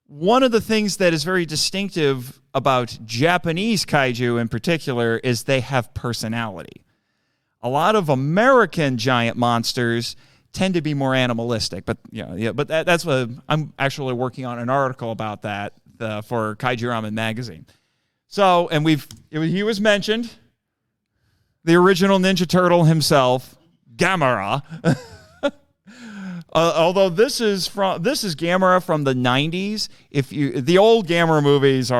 one of the things that is very distinctive about Japanese kaiju in particular is they have personality. A lot of American giant monsters tend to be more animalistic, but but that's what I'm actually working on an article about that for Kaiju Ramen magazine. So, and he was mentioned, the original Ninja Turtle himself, Gamera. Although this is Gamera from the 90s. The old Gamera movies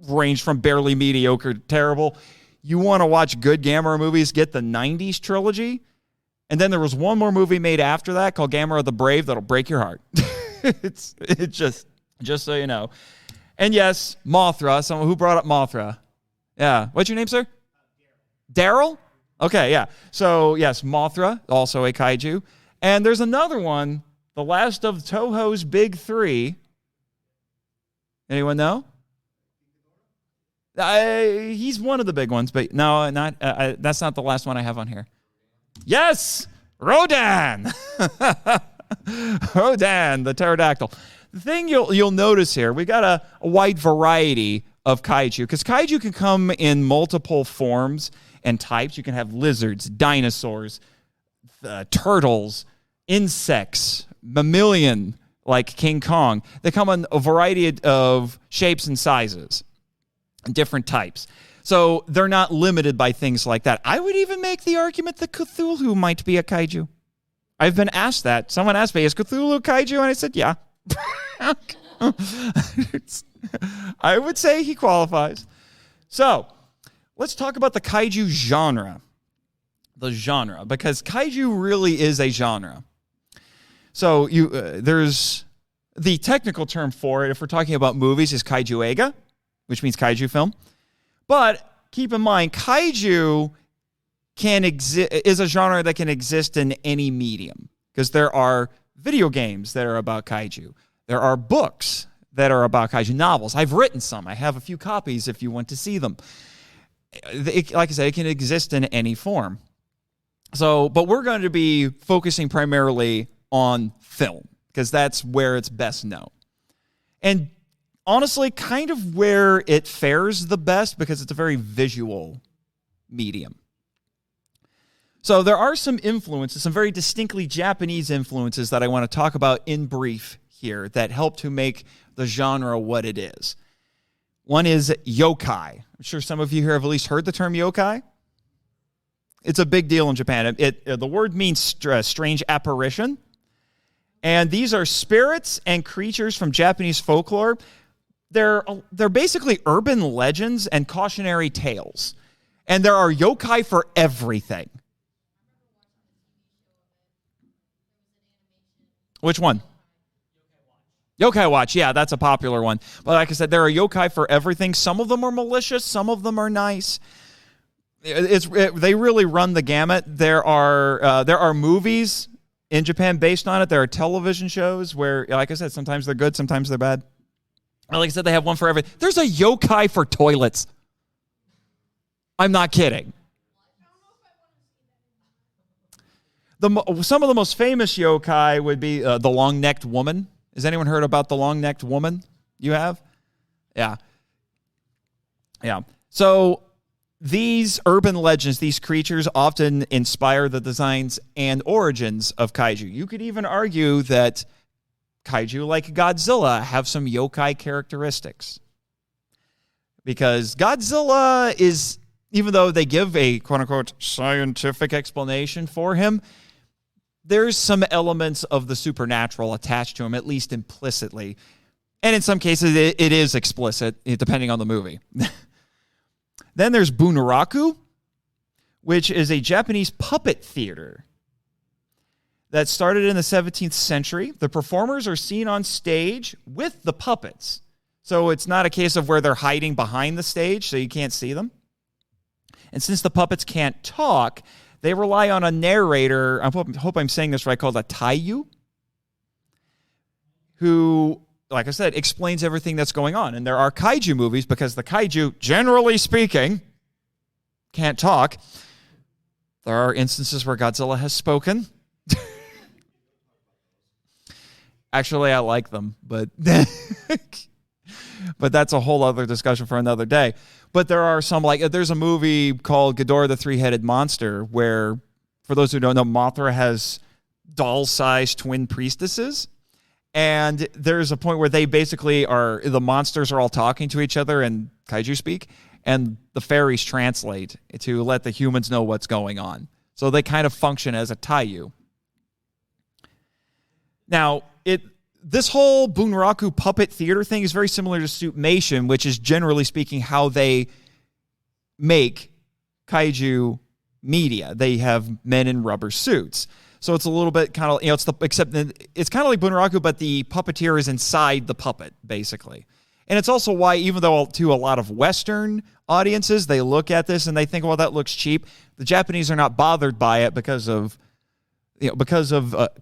range from barely mediocre to terrible. You want to watch good Gamera movies, get the 90s trilogy. And then there was one more movie made after that called Gamera the Brave that'll break your heart. It's just so you know. And yes, Mothra. Someone who brought up Mothra. Yeah. What's your name, sir? Daryl? Okay, yeah. So yes, Mothra, also a kaiju. And there's another one, the last of Toho's big three. Anyone know? He's one of the big ones, but no, that's not the last one I have on here. Yes, Rodan. Rodan, the pterodactyl. The thing you'll notice here, we got a wide variety of kaiju, because kaiju can come in multiple forms and types. You can have lizards, dinosaurs, turtles, insects, mammalian, like King Kong. They come in a variety of shapes and sizes, different types. So they're not limited by things like that. I would even make the argument that Cthulhu might be a kaiju. I've been asked that. Someone asked me, is Cthulhu a kaiju? And I said, yeah. I would say he qualifies. So let's talk about the kaiju genre. The genre, because kaiju really is a genre. So there's the technical term for it, if we're talking about movies, is kaiju eiga, which means kaiju film. But keep in mind, kaiju is a genre that can exist in any medium, because there are video games that are about kaiju. There are books that are about kaiju, novels. I've written some. I have a few copies if you want to see them. Like I said, it can exist in any form. So, but we're going to be focusing primarily on film, because that's where it's best known. And honestly, kind of where it fares the best, because it's a very visual medium. So there are some influences, some very distinctly Japanese influences that I want to talk about in brief here that help to make the genre what it is. One is yokai. I'm sure some of you here have at least heard the term yokai. It's a big deal in Japan. The word means strange apparition. And these are spirits and creatures from Japanese folklore. They're basically urban legends and cautionary tales. And there are yokai for everything. Which one? Yokai Watch, yeah, that's a popular one. But like I said, there are yokai for everything. Some of them are malicious, some of them are nice. They really run the gamut. There are movies in Japan based on it. There are television shows where, like I said, sometimes they're good, sometimes they're bad. Like I said, they have one for everything. There's a yokai for toilets. I'm not kidding. Some of the most famous yokai would be the long-necked woman. Has anyone heard about the long-necked woman? You have? Yeah. Yeah. So these urban legends, these creatures often inspire the designs and origins of kaiju. You could even argue that kaiju like Godzilla have some yokai characteristics. Because Godzilla is, even though they give a quote-unquote scientific explanation for him, there's some elements of the supernatural attached to him, at least implicitly. And in some cases, it is explicit, depending on the movie. Then there's Bunraku, which is a Japanese puppet theater that started in the 17th century. The performers are seen on stage with the puppets. So it's not a case of where they're hiding behind the stage so you can't see them. And since the puppets can't talk, they rely on a narrator, I hope I'm saying this right, called a taiyu, who, like I said, explains everything that's going on. And there are kaiju movies because the kaiju, generally speaking, can't talk. There are instances where Godzilla has spoken. Actually, I like them, but that's a whole other discussion for another day. But there are some, like, there's a movie called Ghidorah the Three-Headed Monster where, for those who don't know, Mothra has doll-sized twin priestesses. And there's a point where they basically are, the monsters are all talking to each other in kaiju speak, and the fairies translate to let the humans know what's going on. So they kind of function as a taiyu. Now, this whole Bunraku puppet theater thing is very similar to Suitmation, which is generally speaking how they make kaiju media. They have men in rubber suits. So it's a little bit kind of, except it's kind of like Bunraku, but the puppeteer is inside the puppet, basically. And it's also why, even though to a lot of Western audiences, they look at this and they think, well, that looks cheap. The Japanese are not bothered by it because of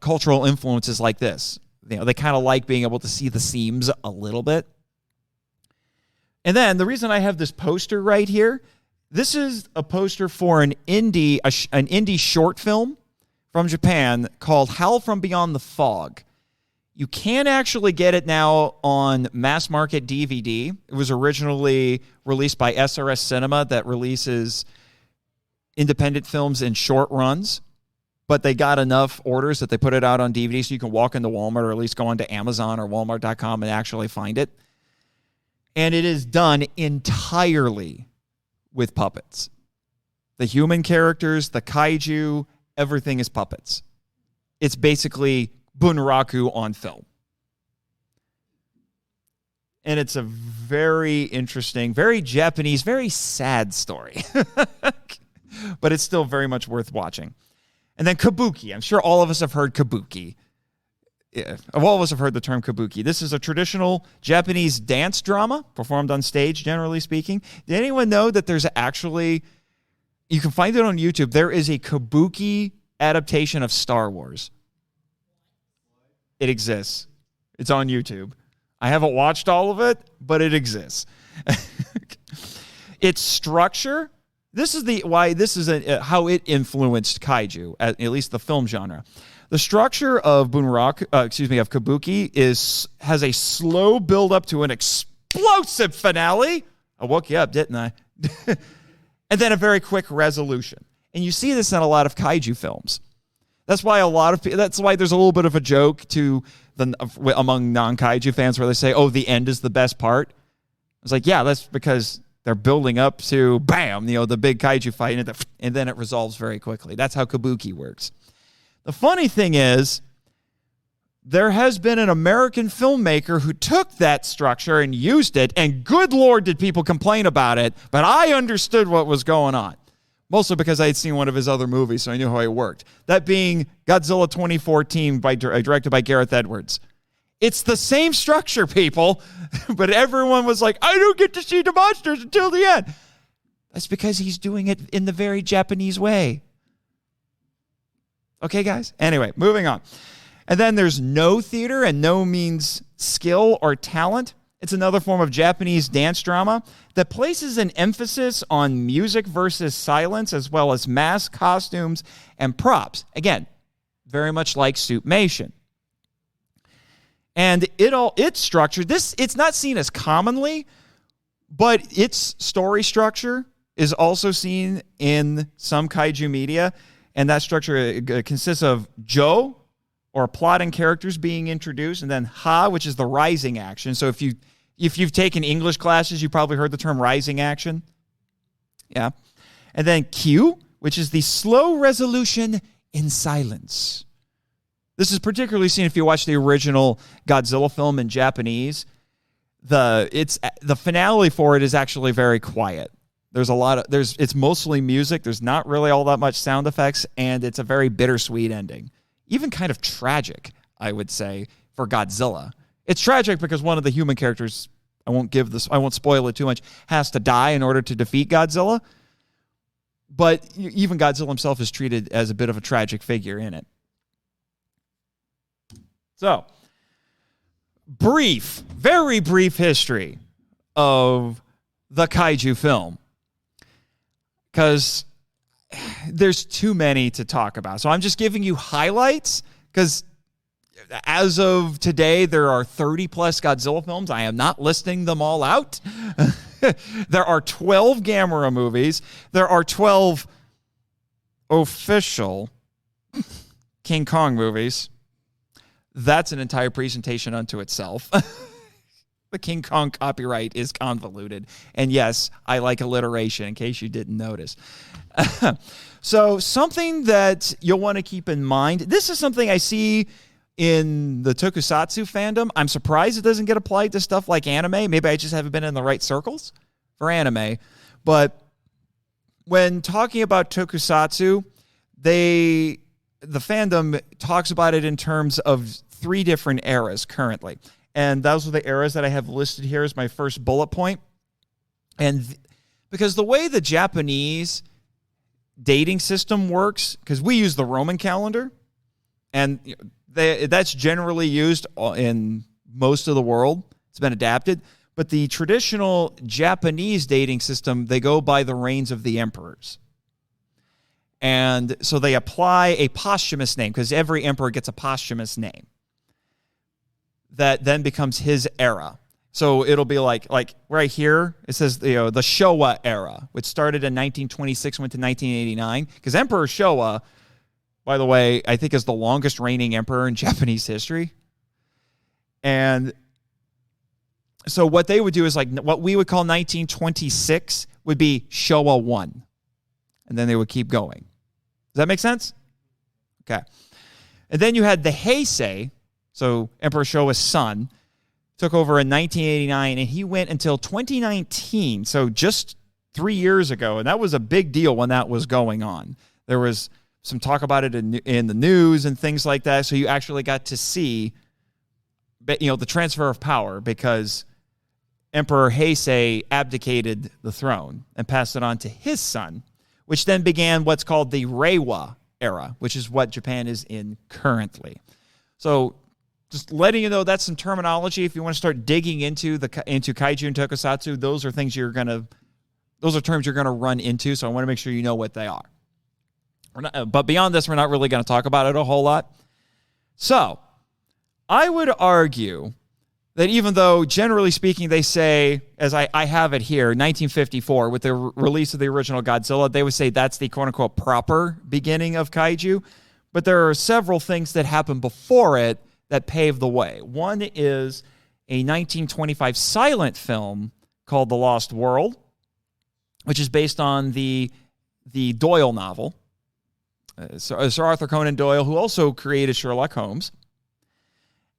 cultural influences like this. They kind of like being able to see the seams a little bit. And then the reason I have this poster right here, this is a poster for an indie short film from Japan called Howl from Beyond the Fog. You can actually get it now on mass market DVD. It was originally released by SRS Cinema that releases independent films in short runs. But they got enough orders that they put it out on DVD so you can walk into Walmart or at least go onto Amazon or Walmart.com and actually find it. And it is done entirely with puppets. The human characters, the kaiju, everything is puppets. It's basically Bunraku on film. And it's a very interesting, very Japanese, very sad story. But it's still very much worth watching. And then kabuki. I'm sure all of us have heard kabuki. Yeah, all of us have heard the term kabuki. This is a traditional Japanese dance drama performed on stage, generally speaking. Did anyone know that there's actually, you can find it on YouTube, there is a kabuki adaptation of Star Wars. It exists. It's on YouTube. I haven't watched all of it, but it exists. Its structure, this is how it influenced kaiju, at least the film genre. The structure of kabuki has a slow build up to an explosive finale. I woke you up, didn't I? And then a very quick resolution. And you see this in a lot of kaiju films. That's why there's a little bit of a joke among non-kaiju fans where they say, "Oh, the end is the best part." It's like, yeah, that's because they're building up to bam, the big kaiju fight, and then it resolves very quickly. That's how kabuki works. The funny thing is, there has been an American filmmaker who took that structure and used it, and good Lord, did people complain about it, but I understood what was going on. Mostly because I had seen one of his other movies, so I knew how it worked. That being Godzilla 2014, directed by Gareth Edwards. It's the same structure, people, but everyone was like, I don't get to see the monsters until the end. That's because he's doing it in the very Japanese way. Okay, guys? Anyway, moving on. And then there's no theater, and no means skill or talent. It's another form of Japanese dance drama that places an emphasis on music versus silence, as well as masks, costumes, and props. Again, very much like Suitmation. And its structure, it's not seen as commonly, but its story structure is also seen in some kaiju media, and that structure consists of Jo, or plotting characters being introduced, and then Ha, which is the rising action. So if you've taken English classes, you probably heard the term rising action. Yeah. And then Q, which is the slow resolution in silence. This is particularly seen if you watch the original Godzilla film in Japanese. The finale for it is actually very quiet. It's mostly music. There's not really all that much sound effects, and it's a very bittersweet ending. Even kind of tragic, I would say, for Godzilla. It's tragic because one of the human characters, I won't spoil it too much, has to die in order to defeat Godzilla. But even Godzilla himself is treated as a bit of a tragic figure in it. So, very brief history of the kaiju film. Because there's too many to talk about. So I'm just giving you highlights, because as of today, there are 30 plus Godzilla films. I am not listing them all out. There are 12 Gamera movies. There are 12 official King Kong movies. That's an entire presentation unto itself. The King Kong copyright is convoluted. And yes, I like alliteration, in case you didn't notice. So something that you'll want to keep in mind, this is something I see in the tokusatsu fandom. I'm surprised it doesn't get applied to stuff like anime. Maybe I just haven't been in the right circles for anime. But when talking about tokusatsu, the fandom talks about it in terms of 3 different eras currently. And those are the eras that I have listed here as my first bullet point. And because the way the Japanese dating system works, because we use the Roman calendar, and that's generally used in most of the world. It's been adapted. But the traditional Japanese dating system, they go by the reigns of the emperors. And so they apply a posthumous name, because every emperor gets a posthumous name that then becomes his era. So it'll be like right here, it says the Showa era, which started in 1926, went to 1989. Because Emperor Showa, by the way, I think is the longest reigning emperor in Japanese history. And so what they would do is what we would call 1926 would be Showa 1. And then they would keep going. Does that make sense? Okay. And then you had the Heisei, so Emperor Showa's son, took over in 1989, and he went until 2019, so just 3 years ago, and that was a big deal when that was going on. There was some talk about it in the news and things like that, so you actually got to see the transfer of power, because Emperor Heisei abdicated the throne and passed it on to his son, which then began what's called the Reiwa era, which is what Japan is in currently. So just letting you know, that's some terminology. If you want to start digging into kaiju and tokusatsu, those are terms you're gonna run into. So I want to make sure you know what they are. But beyond this, we're not really going to talk about it a whole lot. So I would argue that even though, generally speaking, they say, as I have it here, 1954, with the release of the original Godzilla, they would say that's the quote-unquote proper beginning of kaiju. But there are several things that happened before it that paved the way. One is a 1925 silent film called The Lost World, which is based on the Doyle novel. Sir Arthur Conan Doyle, who also created Sherlock Holmes.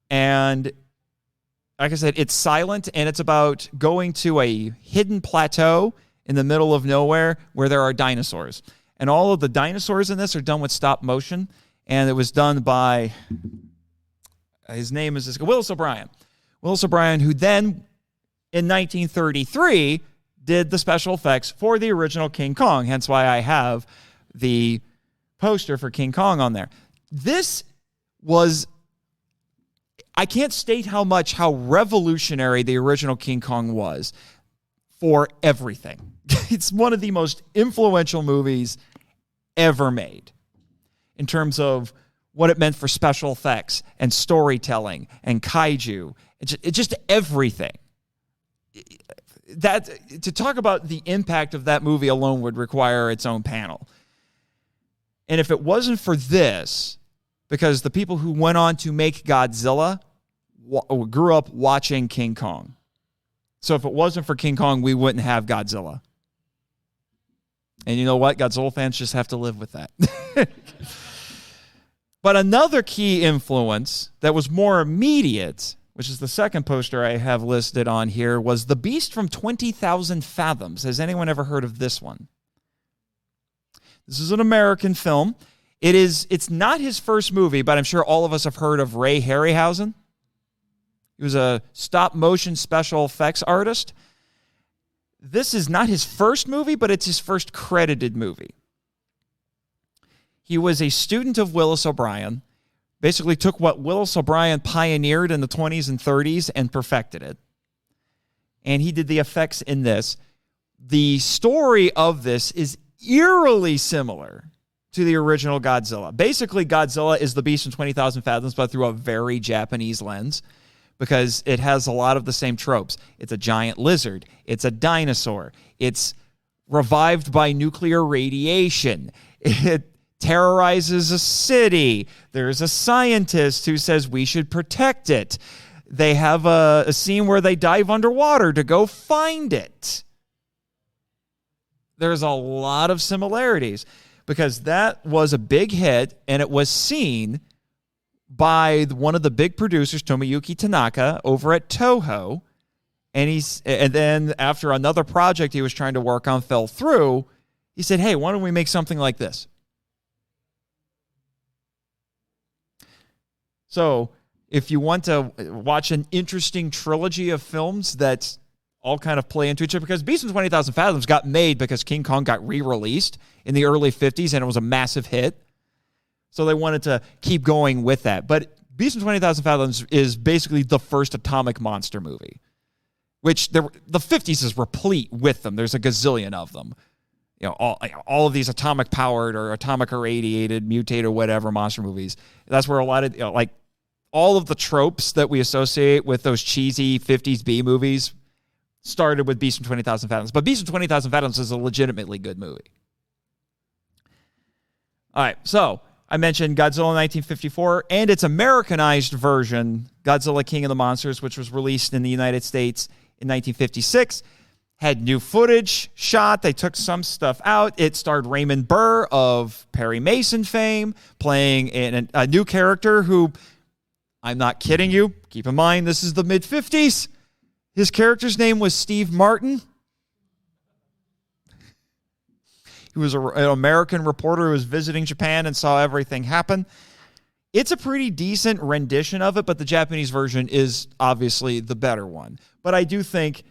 And like I said, it's silent, and it's about going to a hidden plateau in the middle of nowhere where there are dinosaurs. And all of the dinosaurs in this are done with stop motion, and it was done by, his name is Willis O'Brien. Willis O'Brien, who then, in 1933, did the special effects for the original King Kong, hence why I have the poster for King Kong on there. This was, I can't state how revolutionary the original King Kong was for everything. It's one of the most influential movies ever made in terms of what it meant for special effects and storytelling and kaiju. It's just everything. that to talk about the impact of that movie alone would require its own panel. And if it wasn't for this, because the people who went on to make Godzilla grew up watching King Kong. So if it wasn't for King Kong, we wouldn't have Godzilla. And you know what? Godzilla fans just have to live with that. But another key influence that was more immediate, which is the second poster I have listed on here, was The Beast from 20,000 Fathoms. Has anyone ever heard of this one? This is an American film. It's not his first movie, but I'm sure all of us have heard of Ray Harryhausen. He was a stop-motion special effects artist. This is not his first movie, but it's his first credited movie. He was a student of Willis O'Brien, basically took what Willis O'Brien pioneered in the 20s and 30s and perfected it. And he did the effects in this. The story of this is eerily similar to the original Godzilla. Basically, Godzilla is the Beast from 20,000 Fathoms, but through a very Japanese lens, because it has a lot of the same tropes. It's a giant lizard. It's a dinosaur. It's revived by nuclear radiation. It terrorizes a city. There's a scientist who says we should protect it. They have a scene where they dive underwater to go find it. There's a lot of similarities because that was a big hit, and it was seen by one of the big producers, Tomoyuki Tanaka, over at Toho. And then after another project he was trying to work on fell through, he said, hey, why don't we make something like this? So if you want to watch an interesting trilogy of films that all kind of play into each other, because Beast in 20,000 Fathoms got made because King Kong got re-released in the early 50s, and it was a massive hit. So they wanted to keep going with that. But Beast in 20,000 Fathoms is basically the first atomic monster movie, which the 50s is replete with them. There's a gazillion of them. All of these atomic-powered or atomic irradiated, mutated, whatever monster movies. That's where a lot of, all of the tropes that we associate with those cheesy 50s B movies started with Beast from 20,000 Fathoms. But Beast from 20,000 Fathoms is a legitimately good movie. All right, so I mentioned Godzilla 1954 and its Americanized version, Godzilla King of the Monsters, which was released in the United States in 1956. Had new footage shot. They took some stuff out. It starred Raymond Burr of Perry Mason fame, playing a new character who, I'm not kidding you, keep in mind, this is the mid-50s. His character's name was Steve Martin. He was an American reporter who was visiting Japan and saw everything happen. It's a pretty decent rendition of it, but the Japanese version is obviously the better one. But I do think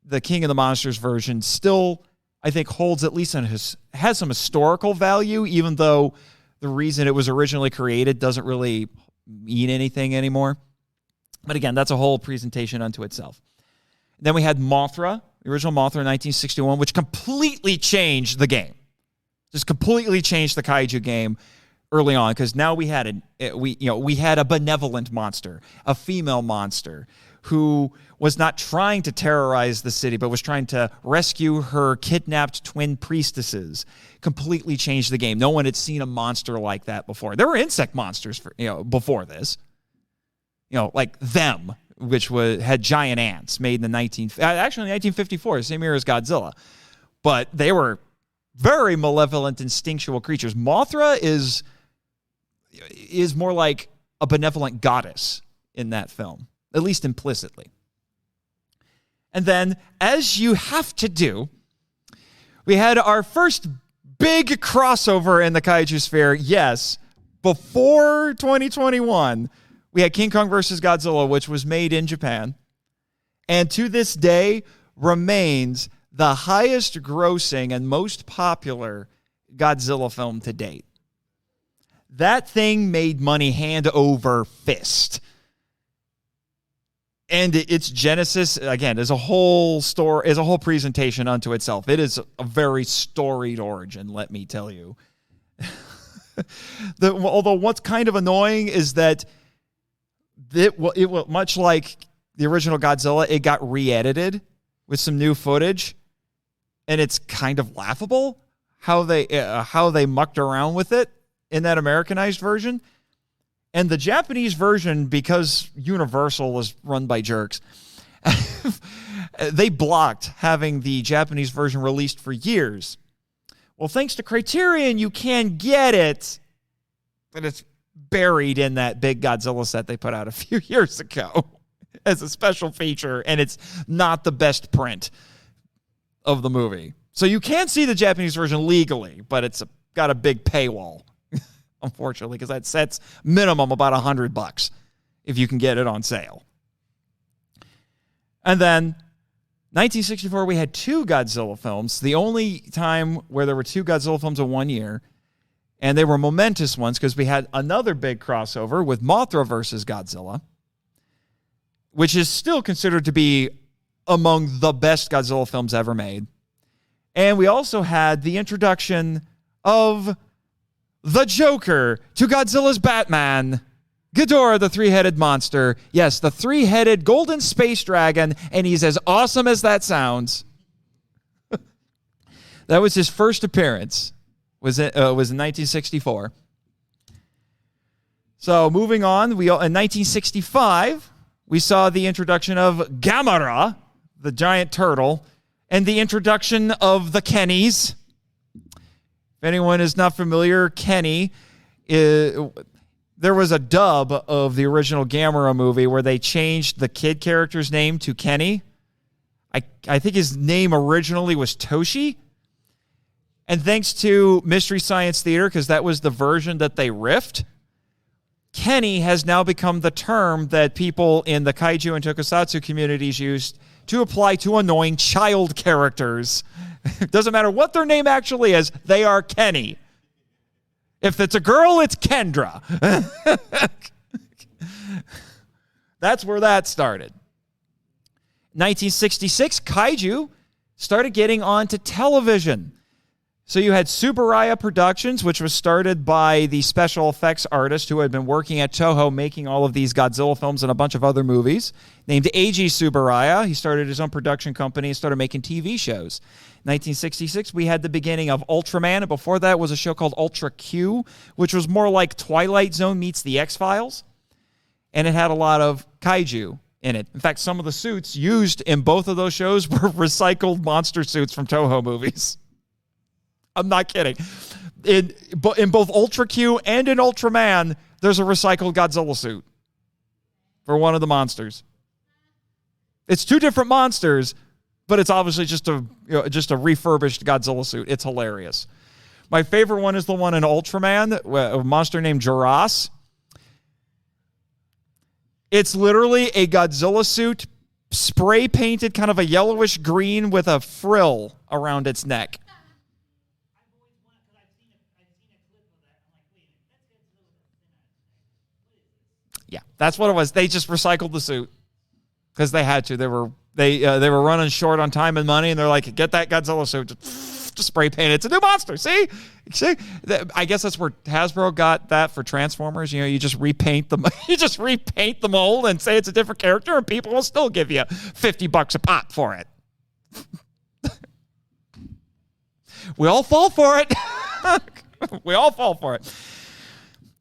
the King of the Monsters version still, I think, holds at least has some historical value, even though the reason it was originally created doesn't really mean anything anymore. But again, that's a whole presentation unto itself. Then we had Mothra, the original Mothra in 1961, which completely changed the game. Just completely changed the kaiju game early on, because now we had a benevolent monster, a female monster who was not trying to terrorize the city, but was trying to rescue her kidnapped twin priestesses. Completely changed the game. No one had seen a monster like that before. There were insect monsters before this. Like Them, which had giant ants made in the 1954, same year as Godzilla. But they were very malevolent, instinctual creatures. Mothra is more like a benevolent goddess in that film, at least implicitly. And then, as you have to do, we had our first big crossover in the kaiju sphere. Yes, before 2021, we had King Kong versus Godzilla, which was made in Japan, and to this day remains the highest grossing and most popular Godzilla film to date. That thing made money hand over fist. And its genesis, again, is a whole presentation unto itself. It is a very storied origin, let me tell you. Although what's kind of annoying is that it much like the original Godzilla, it got re-edited with some new footage, and it's kind of laughable how they mucked around with it in that Americanized version. And the Japanese version, because Universal was run by jerks, they blocked having the Japanese version released for years. Well, thanks to Criterion, you can get it, but it's buried in that big Godzilla set they put out a few years ago as a special feature, and it's not the best print of the movie. So you can see the Japanese version legally, but it's got a big paywall, unfortunately, because that set's minimum about $100 if you can get it on sale. And then 1964, we had 2 Godzilla films, the only time where there were 2 Godzilla films in one year. And they were momentous ones because we had another big crossover with Mothra versus Godzilla, which is still considered to be among the best Godzilla films ever made. And we also had the introduction of the Joker to Godzilla's Batman, Ghidorah, the 3-headed monster. Yes, the 3-headed golden space dragon, and he's as awesome as that sounds. That was his first appearance. Was in 1964. So moving on, in 1965, we saw the introduction of Gamera, the giant turtle, and the introduction of the Kennys. If anyone is not familiar, Kenny, there was a dub of the original Gamera movie where they changed the kid character's name to Kenny. I think his name originally was Toshi. And thanks to Mystery Science Theater, because that was the version that they riffed, Kenny has now become the term that people in the kaiju and tokusatsu communities used to apply to annoying child characters. Doesn't matter what their name actually is, they are Kenny. If it's a girl, it's Kendra. That's where that started. 1966, kaiju started getting onto television. So you had Tsuburaya Productions, which was started by the special effects artist who had been working at Toho making all of these Godzilla films and a bunch of other movies, named Eiji Tsuburaya. He started his own production company and started making TV shows. 1966, we had the beginning of Ultraman, and before that was a show called Ultra Q, which was more like Twilight Zone meets The X-Files, and it had a lot of kaiju in it. In fact, some of the suits used in both of those shows were recycled monster suits from Toho movies. I'm not kidding. In both Ultra Q and in Ultraman, there's a recycled Godzilla suit for one of the monsters. It's 2 different monsters, but it's obviously just a refurbished Godzilla suit. It's hilarious. My favorite one is the one in Ultraman, a monster named Jiras. It's literally a Godzilla suit, spray painted kind of a yellowish green with a frill around its neck. Yeah, that's what it was. They just recycled the suit because they had to. They were running short on time and money, and they're like, "Get that Godzilla suit, just spray paint it. It's a new monster." See. I guess that's where Hasbro got that for Transformers. You just repaint the mold and say it's a different character, and people will still give you $50 a pop for it. We all fall for it. We all fall for it.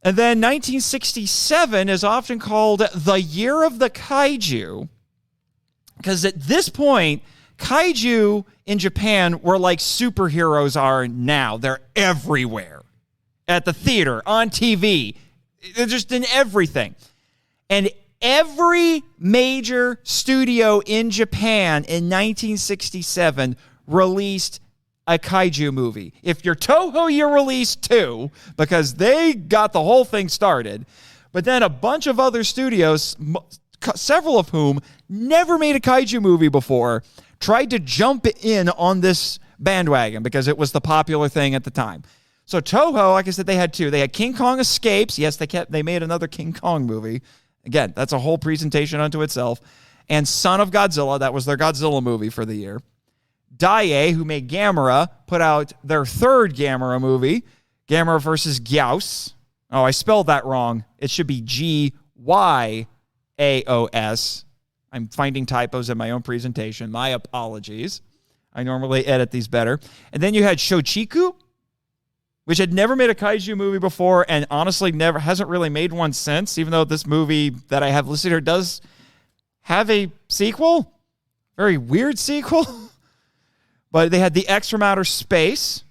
And then 1967 is often called the year of the kaiju, because at this point, kaiju in Japan were like superheroes are now. They're everywhere. At the theater, on TV. They're just in everything. And every major studio in Japan in 1967 released a kaiju movie. If you're Toho, you released 2 because they got the whole thing started. But then a bunch of other studios, several of whom never made a kaiju movie before, tried to jump in on this bandwagon because it was the popular thing at the time. So Toho, like I said, they had 2. They had King Kong Escapes. Yes, they made another King Kong movie. Again, that's a whole presentation unto itself. And Son of Godzilla, that was their Godzilla movie for the year. Daiei, who made Gamera, put out their 3rd Gamera movie, Gamera versus Gyaos. Oh, I spelled that wrong. It should be Gyaos. I'm finding typos in my own presentation. My apologies. I normally edit these better. And then you had Shochiku, which had never made a kaiju movie before and honestly hasn't really made one since, even though this movie that I have listed here does have a sequel. Very weird sequel. But they had the X from Outer Space.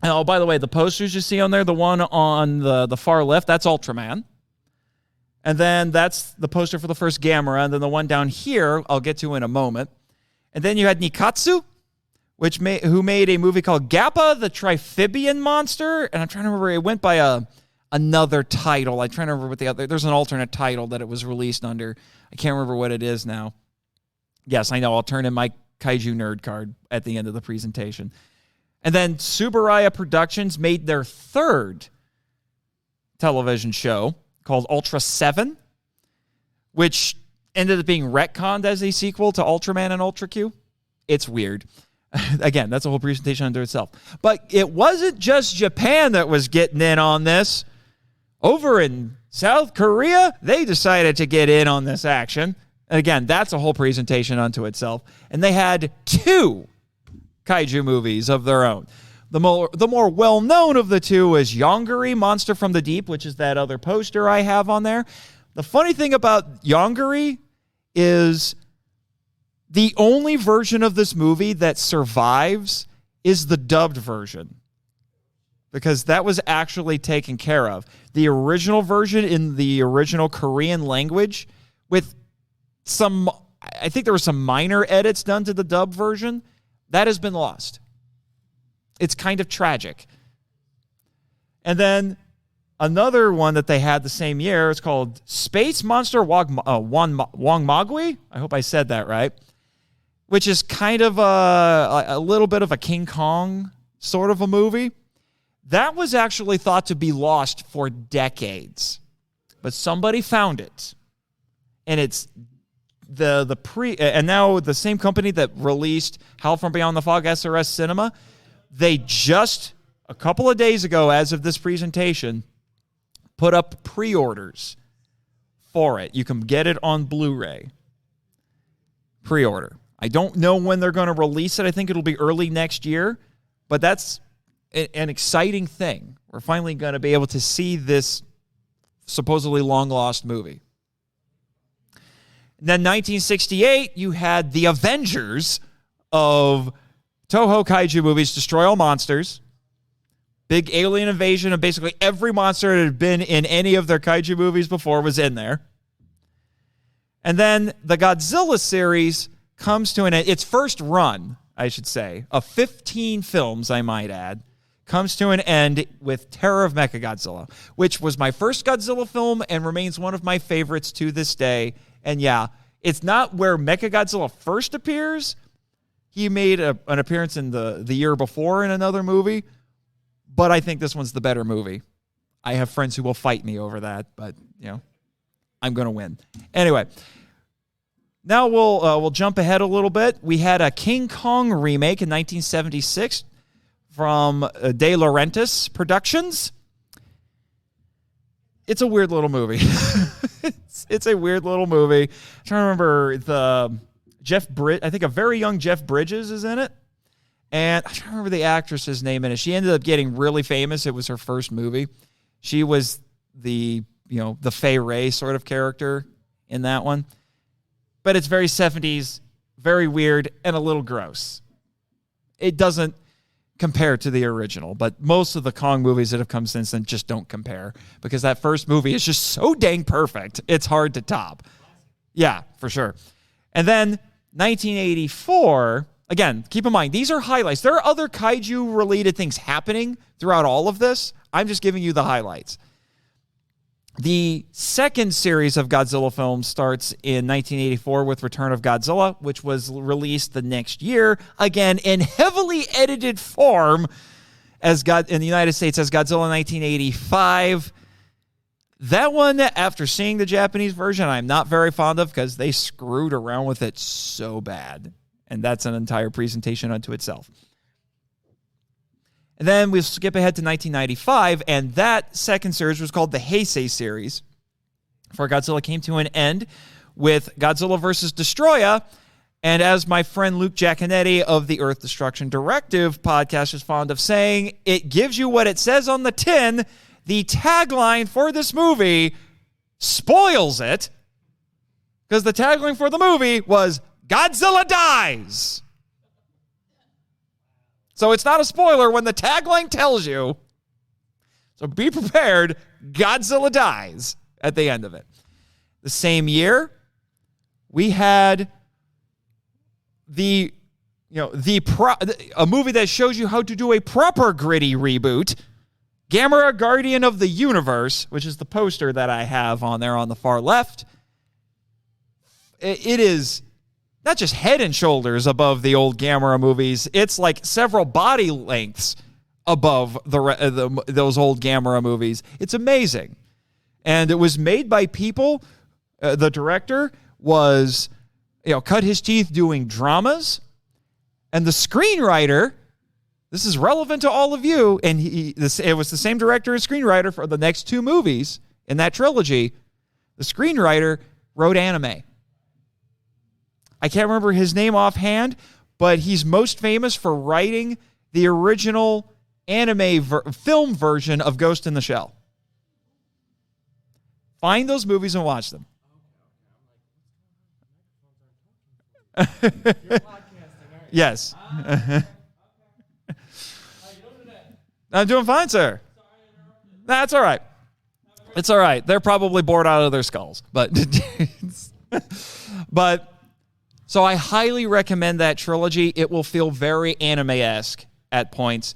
And oh, by the way, the posters you see on there, the one on the far left, that's Ultraman. And then that's the poster for the first Gamera. And then the one down here, I'll get to in a moment. And then you had Nikatsu, who made a movie called Gappa, the Triphibian Monster. And I'm trying to remember, it went by another title. I'm trying to remember what the other, there's an alternate title that it was released under. I can't remember what it is now. Yes, I know. I'll turn in my Kaiju nerd card at the end of the presentation. And then Tsuburaya Productions made their third television show called Ultra 7, which ended up being retconned as a sequel to Ultraman and Ultra Q. It's weird. Again, that's a whole presentation unto itself. But it wasn't just Japan that was getting in on this. Over in South Korea, they decided to get in on this action. And again, that's a whole presentation unto itself. And they had 2 kaiju movies of their own. The more well-known of the 2 was Yongari, Monster from the Deep, which is that other poster I have on there. The funny thing about Yongari is the only version of this movie that survives is the dubbed version, because that was actually taken care of. The original version in the original Korean language with I think there were some minor edits done to the dub version, that has been lost. It's kind of tragic. And then another one that they had the same year is called Space Monster Wongmagwi. I hope I said that right. Which is kind of a little bit of a King Kong sort of a movie. That was actually thought to be lost for decades. But somebody found it. And it's and now the same company that released Howl from Beyond the Fog SRS Cinema, they just a couple of days ago, as of this presentation, put up pre-orders for it. You can get it on Blu-ray. Pre-order. I don't know when they're going to release it. I think it'll be early next year, but that's an exciting thing. We're finally going to be able to see this supposedly long-lost movie. And then 1968, you had the Avengers of Toho Kaiju movies, Destroy All Monsters. Big alien invasion of basically every monster that had been in any of their Kaiju movies before was in there. And then the Godzilla series comes to an end. Its first run, I should say, of 15 films, I might add, comes to an end with Terror of Mechagodzilla, which was my first Godzilla film and remains one of my favorites to this day. And yeah, it's not where Mechagodzilla first appears. He made an appearance in the year before in another movie, but I think this one's the better movie. I have friends who will fight me over that, but I'm going to win. Anyway, now we'll jump ahead a little bit. We had a King Kong remake in 1976 from De Laurentiis Productions. It's a weird little movie. It's a weird little movie. I'm trying to remember I think a very young Jeff Bridges is in it. And I'm trying to remember the actress's name in it. She ended up getting really famous. It was her first movie. She was the Fay Wray sort of character in that one. But it's very 70s, very weird, and a little gross. It doesn't compare to the original, but most of the Kong movies that have come since then just don't compare, because that first movie is just so dang perfect. It's hard to top. Yeah, for sure. And then 1984, again, keep in mind, these are highlights. There are other kaiju-related things happening throughout all of this. I'm just giving you the highlights. The second series of Godzilla films starts in 1984 with Return of Godzilla, which was released the next year, again in heavily edited form in the United States as Godzilla 1985. That one, after seeing the Japanese version, I'm not very fond of because they screwed around with it so bad. And that's an entire presentation unto itself. And then we'll skip ahead to 1995, and that second series was called the Heisei series, before Godzilla came to an end with Godzilla vs. Destroya. And as my friend Luke Giaconetti of the Earth Destruction Directive podcast is fond of saying, it gives you what it says on the tin. The tagline for this movie spoils it, because the tagline for the movie was Godzilla dies. So it's not a spoiler when the tagline tells you. So be prepared, Godzilla dies at the end of it. The same year, we had a movie that shows you how to do a proper gritty reboot, Gamera Guardian of the Universe, which is the poster that I have on there on the far left. It is not just head and shoulders above the old Gamera movies. It's like several body lengths above those old Gamera movies. It's amazing. And it was made by people. The director was, cut his teeth doing dramas. And the screenwriter, this is relevant to all of you, and it was the same director and screenwriter for the next two movies in that trilogy. The screenwriter wrote anime. I can't remember his name offhand, but he's most famous for writing the original anime film version of Ghost in the Shell. Find those movies and watch them. Yes. I'm doing fine, sir. That's all right. It's all right. They're probably bored out of their skulls. But so I highly recommend that trilogy. It will feel very anime-esque at points.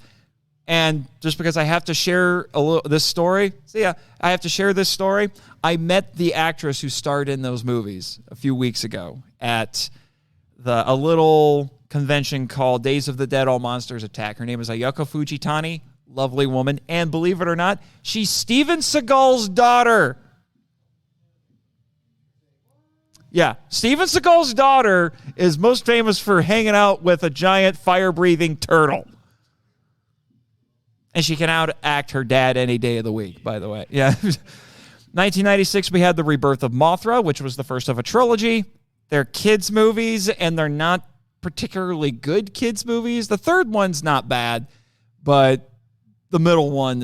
And just because I have to share this story, I have to share this story. I met the actress who starred in those movies a few weeks ago at a little convention called Days of the Dead All Monsters Attack. Her name is Ayako Fujitani. Lovely woman. And believe it or not, she's Steven Seagal's daughter. Yeah, Steven Seagal's daughter is most famous for hanging out with a giant fire-breathing turtle. And she can out-act her dad any day of the week, by the way. Yeah. 1996, we had The Rebirth of Mothra, which was the first of a trilogy. They're kids' movies, and they're not particularly good kids' movies. The third one's not bad, but the middle one,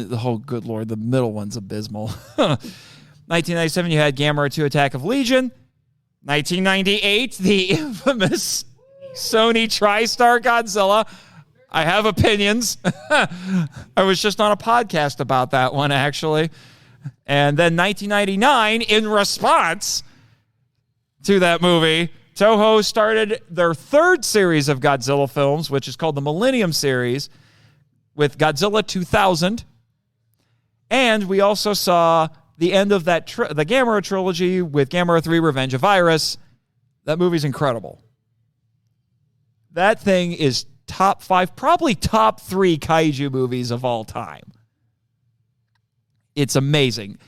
good Lord, the middle one's abysmal. 1997, you had Gamera 2 Attack of Legion. 1998, the infamous Sony TriStar Godzilla. I have opinions. I was just on a podcast about that one, actually. And then 1999, in response to that movie, Toho started their third series of Godzilla films, which is called the Millennium Series, with Godzilla 2000. And we also saw the end of the Gamera trilogy with Gamera 3 Revenge of Iris. That movie's incredible. That thing is top 5, probably top 3 kaiju movies of all time. It's amazing.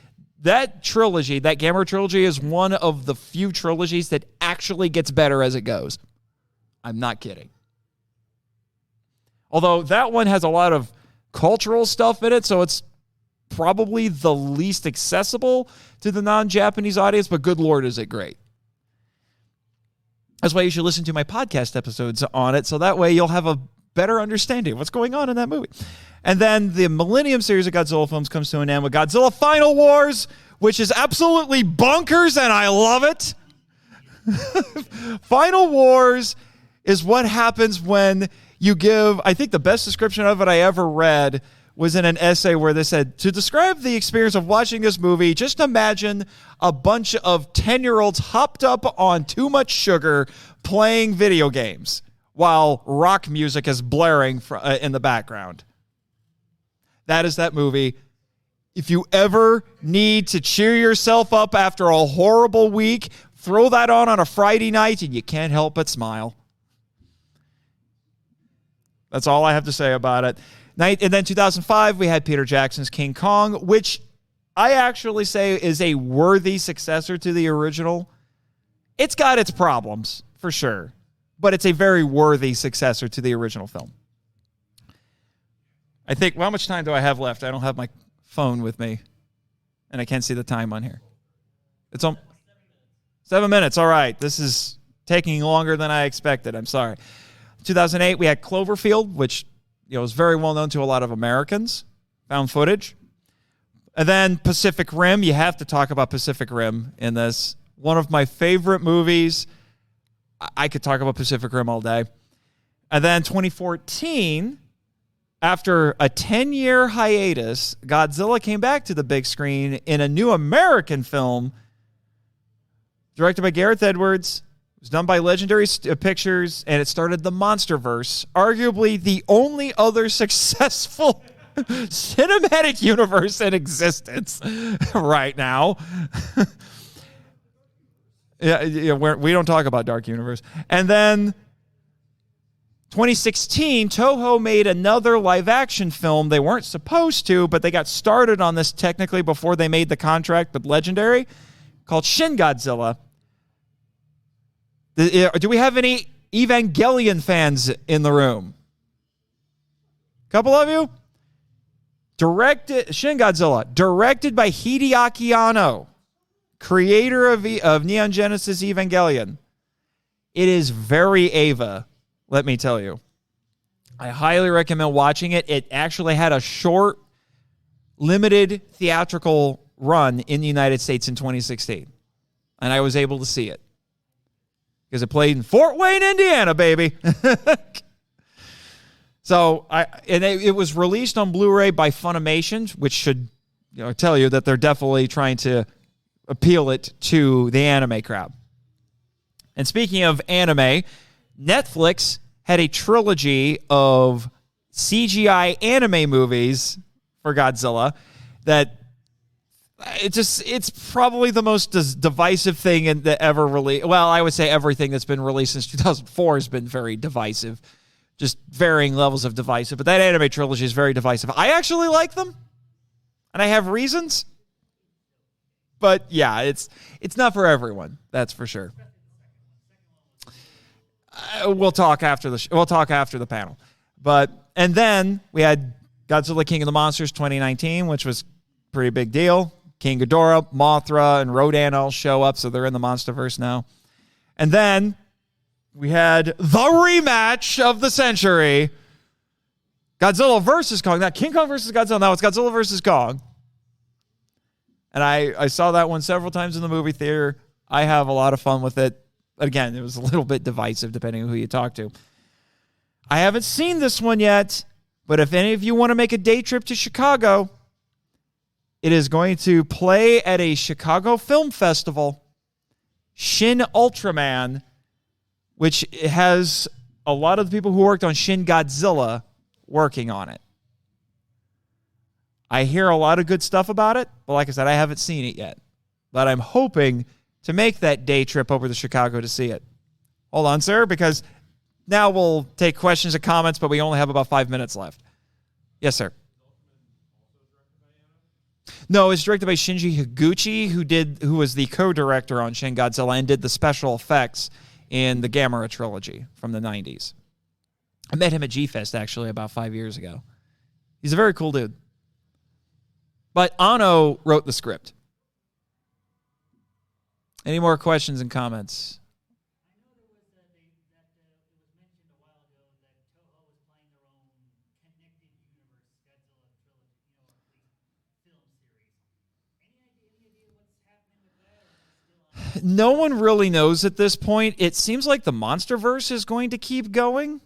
That trilogy, that Gamera trilogy, is one of the few trilogies that actually gets better as it goes. I'm not kidding. Although that one has a lot of cultural stuff in it, so it's probably the least accessible to the non-Japanese audience, but good Lord, is it great. That's why you should listen to my podcast episodes on it, so that way you'll have a better understanding of what's going on in that movie. And then the Millennium series of Godzilla films comes to an end with Godzilla Final Wars, which is absolutely bonkers, and I love it. Final Wars is what happens when you give, I think the best description of it I ever read was in an essay where they said, to describe the experience of watching this movie, just imagine a bunch of 10-year-olds hopped up on too much sugar playing video games while rock music is blaring in the background. That is that movie. If you ever need to cheer yourself up after a horrible week, throw that on a Friday night and you can't help but smile. That's all I have to say about it. And then 2005, we had Peter Jackson's King Kong, which I actually say is a worthy successor to the original. It's got its problems, for sure, but it's a very worthy successor to the original film. I think, well, how much time do I have left? I don't have my phone with me, and I can't see the time on here. It's 7 minutes. All right. This is taking longer than I expected. I'm sorry. 2008, we had Cloverfield, which is very well known to a lot of Americans. Found footage. And then Pacific Rim. You have to talk about Pacific Rim in this. One of my favorite movies. I could talk about Pacific Rim all day. And then 2014, after a 10-year hiatus, Godzilla came back to the big screen in a new American film directed by Gareth Edwards. It was done by Legendary Pictures, and it started the Monsterverse, arguably the only other successful cinematic universe in existence right now. Yeah, we don't talk about Dark Universe. And then 2016, Toho made another live-action film. They weren't supposed to, but they got started on this technically before they made the contract with Legendary, called Shin Godzilla. Do we have any Evangelion fans in the room? Couple of you? Shin Godzilla, directed by Hideaki Anno, creator of Neon Genesis Evangelion. It is very Eva, let me tell you. I highly recommend watching it. It actually had a short, limited theatrical run in the United States in 2016. And I was able to see it. Because it played in Fort Wayne, Indiana, baby. So it was released on Blu-ray by Funimation, which should tell you that they're definitely trying to appeal it to the anime crowd. And speaking of anime, Netflix had a trilogy of CGI anime movies for Godzilla that it's probably the most divisive thing that ever released. Well, I would say everything that's been released since 2004 has been very divisive, just varying levels of divisive. But that anime trilogy is very divisive. I actually like them, and I have reasons. But yeah, it's not for everyone. That's for sure. We'll talk after the panel. And then we had Godzilla King of the Monsters 2019, which was a pretty big deal. King Ghidorah, Mothra, and Rodan all show up, so they're in the Monsterverse now. And then we had the rematch of the century, Godzilla versus Kong. Not King Kong versus Godzilla. No, it's Godzilla versus Kong. And I saw that one several times in the movie theater. I have a lot of fun with it. Again, it was a little bit divisive depending on who you talk to. I haven't seen this one yet, but if any of you want to make a day trip to Chicago, it is going to play at a Chicago Film Festival, Shin Ultraman, which has a lot of the people who worked on Shin Godzilla working on it. I hear a lot of good stuff about it, but like I said, I haven't seen it yet. But I'm hoping to make that day trip over to Chicago to see it. Hold on, sir, because now we'll take questions and comments, but we only have about 5 minutes left. Yes, sir. No, it's directed by Shinji Higuchi, who was the co-director on Shin Godzilla and did the special effects in the Gamera trilogy from the 90s. I met him at G-Fest, actually, about 5 years ago. He's a very cool dude. But Anno wrote the script. Any more questions and comments? No one really knows at this point. It seems like the Monsterverse is going to keep going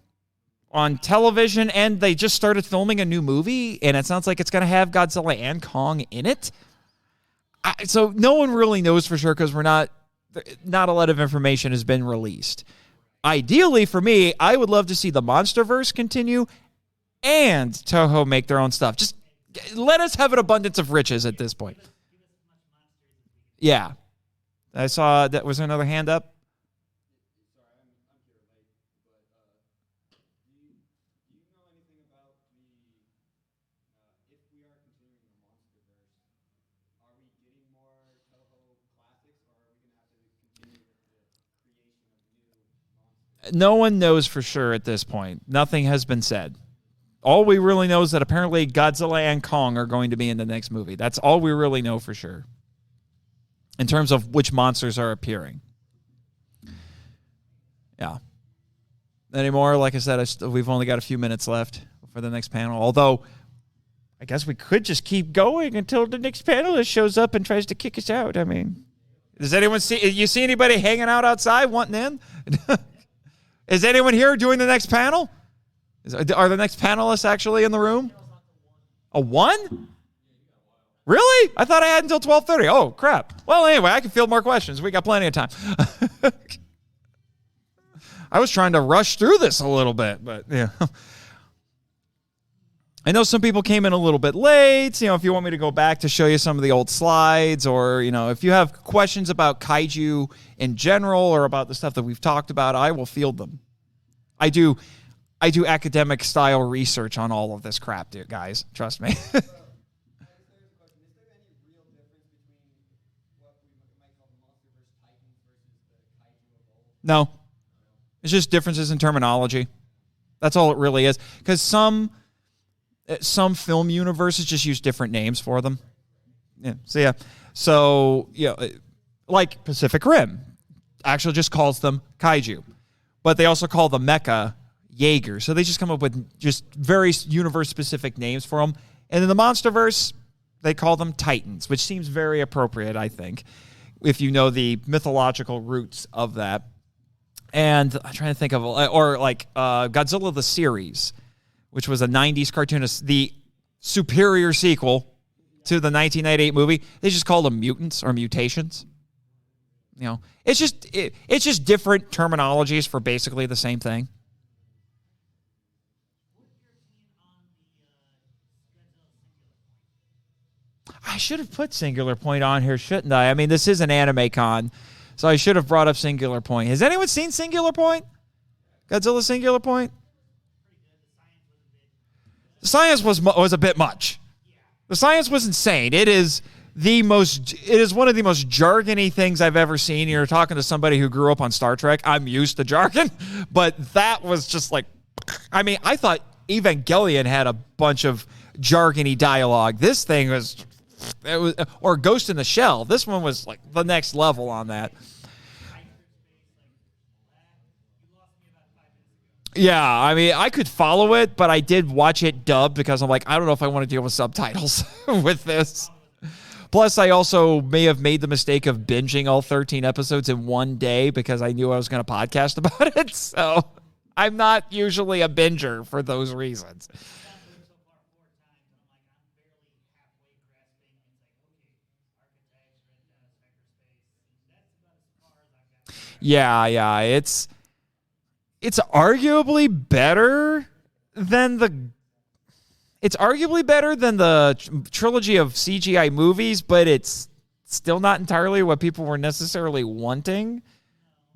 on television, and they just started filming a new movie, and it sounds like it's going to have Godzilla and Kong in it. So no one really knows for sure because not a lot of information has been released. Ideally, for me, I would love to see the Monsterverse continue and Toho make their own stuff. Just let us have an abundance of riches at this point. Yeah. I saw that. Was there another hand up? Sorry, I'm here late, but do you know anything about if we are continuing the Monsterverse, are we getting more Toho classics, or are we going to have to continue with the creation of new monsters? No one knows for sure at this point. Nothing has been said. All we really know is that apparently Godzilla and Kong are going to be in the next movie. That's all we really know for sure in terms of which monsters are appearing. Yeah. Anymore? Like I said, we've only got a few minutes left for the next panel. Although, I guess we could just keep going until the next panelist shows up and tries to kick us out. I mean, does anyone see anybody hanging out outside wanting in? Is anyone here doing the next panel? Are the next panelists actually in the room? A 1? Really? I thought I had until 12:30. Oh, crap. Well, anyway, I can field more questions. We got plenty of time. I was trying to rush through this a little bit, but yeah. I know some people came in a little bit late. If you want me to go back to show you some of the old slides, or, if you have questions about kaiju in general or about the stuff that we've talked about, I will field them. I do academic style research on all of this crap, dude, guys. Trust me. No. It's just differences in terminology. That's all it really is. Because some film universes just use different names for them. Yeah. So, like Pacific Rim actually just calls them kaiju. But they also call the mecha Jaeger. So they just come up with just very universe-specific names for them. And in the Monsterverse, they call them Titans, which seems very appropriate, I think, if you know the mythological roots of that. And I'm trying to think of, or like Godzilla the series, which was a 90s cartoon, the superior sequel to the 1998 movie. They just called them mutants or mutations. It's just different terminologies for basically the same thing. I should have put Singular Point on here, shouldn't I? I mean, this is an anime con. So I should have brought up Singular Point. Has anyone seen Singular Point? Godzilla Singular Point? The science was a bit much. The science was insane. It is one of the most jargony things I've ever seen. You're talking to somebody who grew up on Star Trek. I'm used to jargon, but that was just like, I mean, I thought Evangelion had a bunch of jargony dialogue. This thing was, or Ghost in the Shell. This one was like the next level on that. Yeah, I mean, I could follow it, but I did watch it dubbed because I'm like, I don't know if I want to deal with subtitles with this. Plus, I also may have made the mistake of binging all 13 episodes in one day because I knew I was going to podcast about it. So I'm not usually a binger for those reasons. Yeah, it's arguably better than the trilogy of CGI movies, but it's still not entirely what people were necessarily wanting.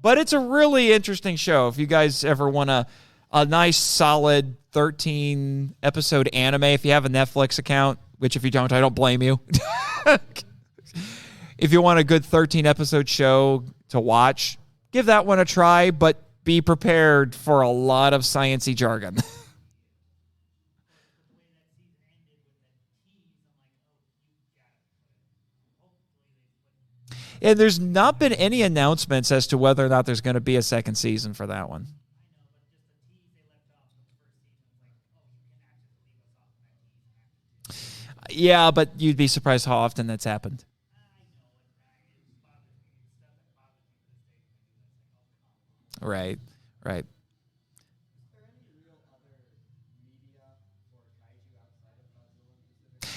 But it's a really interesting show. If you guys ever want a nice, solid 13-episode anime, if you have a Netflix account, which if you don't, I don't blame you. If you want a good 13-episode show to watch, give that one a try, but be prepared for a lot of sciencey jargon. And there's not been any announcements as to whether or not there's going to be a second season for that one. Yeah, but you'd be surprised how often that's happened. Right.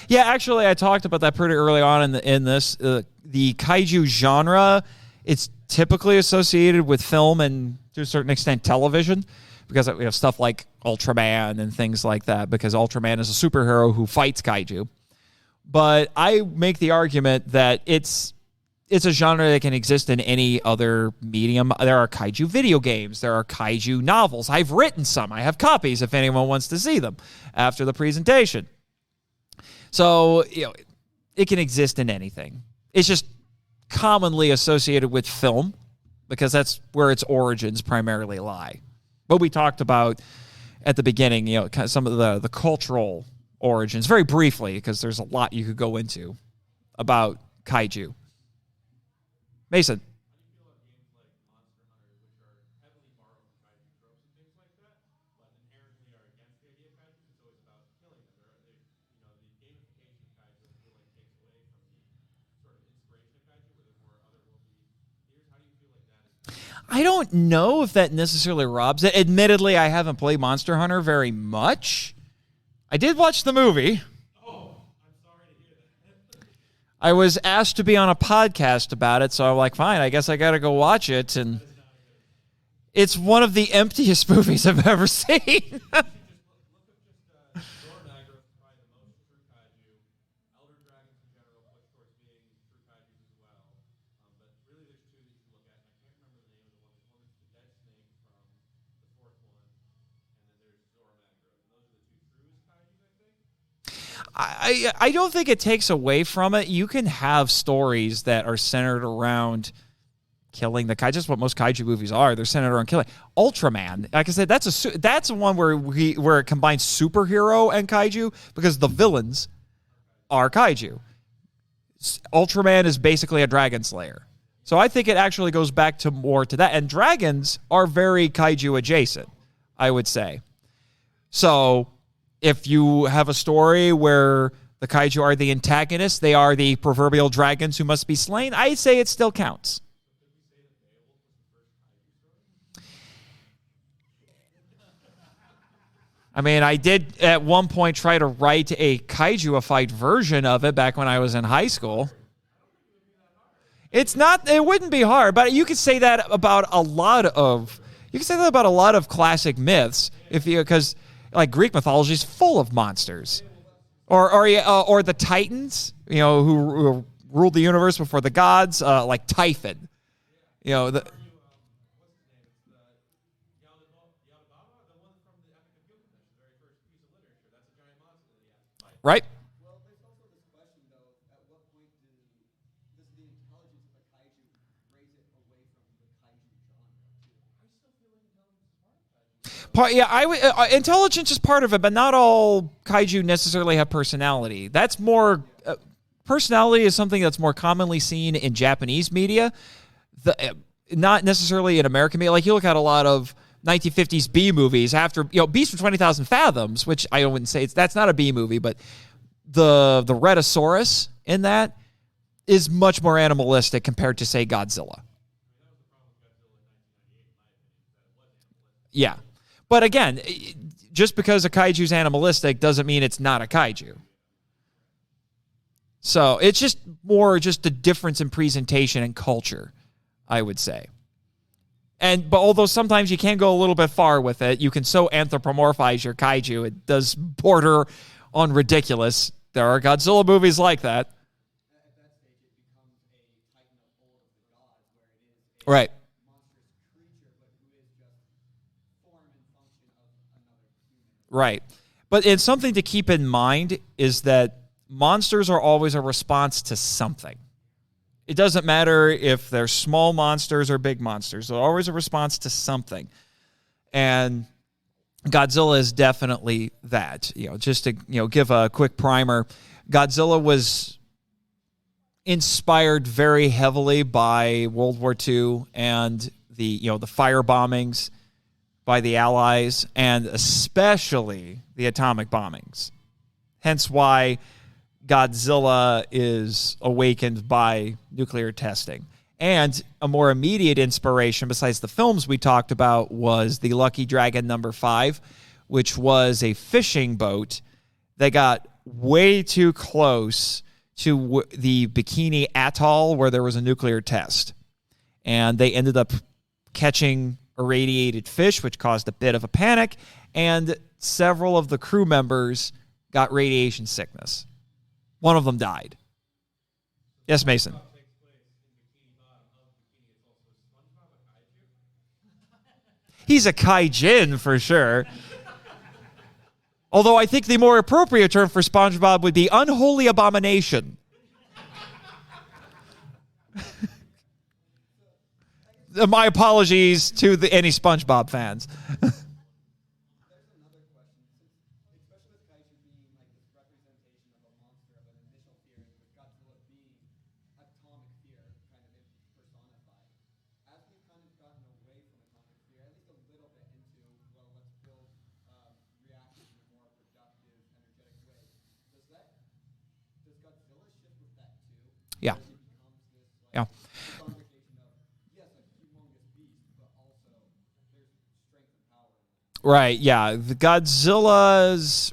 Yeah, actually, I talked about that pretty early on in this. The kaiju genre, it's typically associated with film and, to a certain extent, television, because we have stuff like Ultraman and things like that, because Ultraman is a superhero who fights kaiju. But I make the argument that it's a genre that can exist in any other medium. There are kaiju video games. There are kaiju novels. I've written some. I have copies if anyone wants to see them after the presentation. So, it can exist in anything. It's just commonly associated with film because that's where its origins primarily lie. But we talked about at the beginning, some of the cultural origins very briefly because there's a lot you could go into about kaiju. Mason. I don't know if that necessarily robs it. Admittedly, I haven't played Monster Hunter very much. I did watch the movie. Oh, I'm sorry to hear that. I was asked to be on a podcast about it, so I'm like, fine, I guess I got to go watch it. And it's one of the emptiest movies I've ever seen. I don't think it takes away from it. You can have stories that are centered around killing the kaiju. Just what most kaiju movies are. They're centered around killing. Ultraman, like I said, that's one where it combines superhero and kaiju because the villains are kaiju. Ultraman is basically a dragon slayer. So I think it actually goes back to more to that. And dragons are very kaiju adjacent, I would say. So if you have a story where the kaiju are the antagonists, they are the proverbial dragons who must be slain, I say it still counts. I mean, I did at one point try to write a kaiju-ified version of it back when I was in high school. It wouldn't be hard, but you could say that about a lot of classic myths because like Greek mythology is full of monsters. Or the Titans, who ruled the universe before the gods, like Typhon. Right? Well, there's also this question, though, at what point does the intelligence of a kaiju raise it away from the kaiju genre, too? I still feel like intelligence is part of kaiju. Intelligence is part of it, but not all kaiju necessarily have personality. That's more personality is something that's more commonly seen in Japanese media, not necessarily in American media. Like you look at a lot of 1950s B movies after Beast from 20,000 Fathoms, which I wouldn't say that's not a B movie, but the Rhedosaurus in that is much more animalistic compared to say Godzilla. Yeah. But again, just because a kaiju's animalistic doesn't mean it's not a kaiju. So it's just more just a difference in presentation and culture, I would say. But although sometimes you can go a little bit far with it, you can so anthropomorphize your kaiju, it does border on ridiculous. There are Godzilla movies like that. At that stage, it becomes a titan of all of the gods, where it is a Right. monstrous creature, but who is just form and function of another human. Right. But it's something to keep in mind is that monsters are always a response to something. It doesn't matter if they're small monsters or big monsters. They're always a response to something. And Godzilla is definitely that. Just to give a quick primer, Godzilla was inspired very heavily by World War II and the fire bombings by the Allies, and especially the atomic bombings. Hence why Godzilla is awakened by nuclear testing. And a more immediate inspiration, besides the films we talked about, was the Lucky Dragon number 5, which was a fishing boat that got way too close to the Bikini Atoll where there was a nuclear test. And they ended up catching irradiated fish, which caused a bit of a panic, and several of the crew members got radiation sickness. One of them died. Yes, Mason. He's a kaijin for sure. Although I think the more appropriate term for SpongeBob would be unholy abomination. My apologies to any SpongeBob fans. Yeah. Yeah. Congregation of, yes, a humongous beast, but Right, yeah. The Godzilla's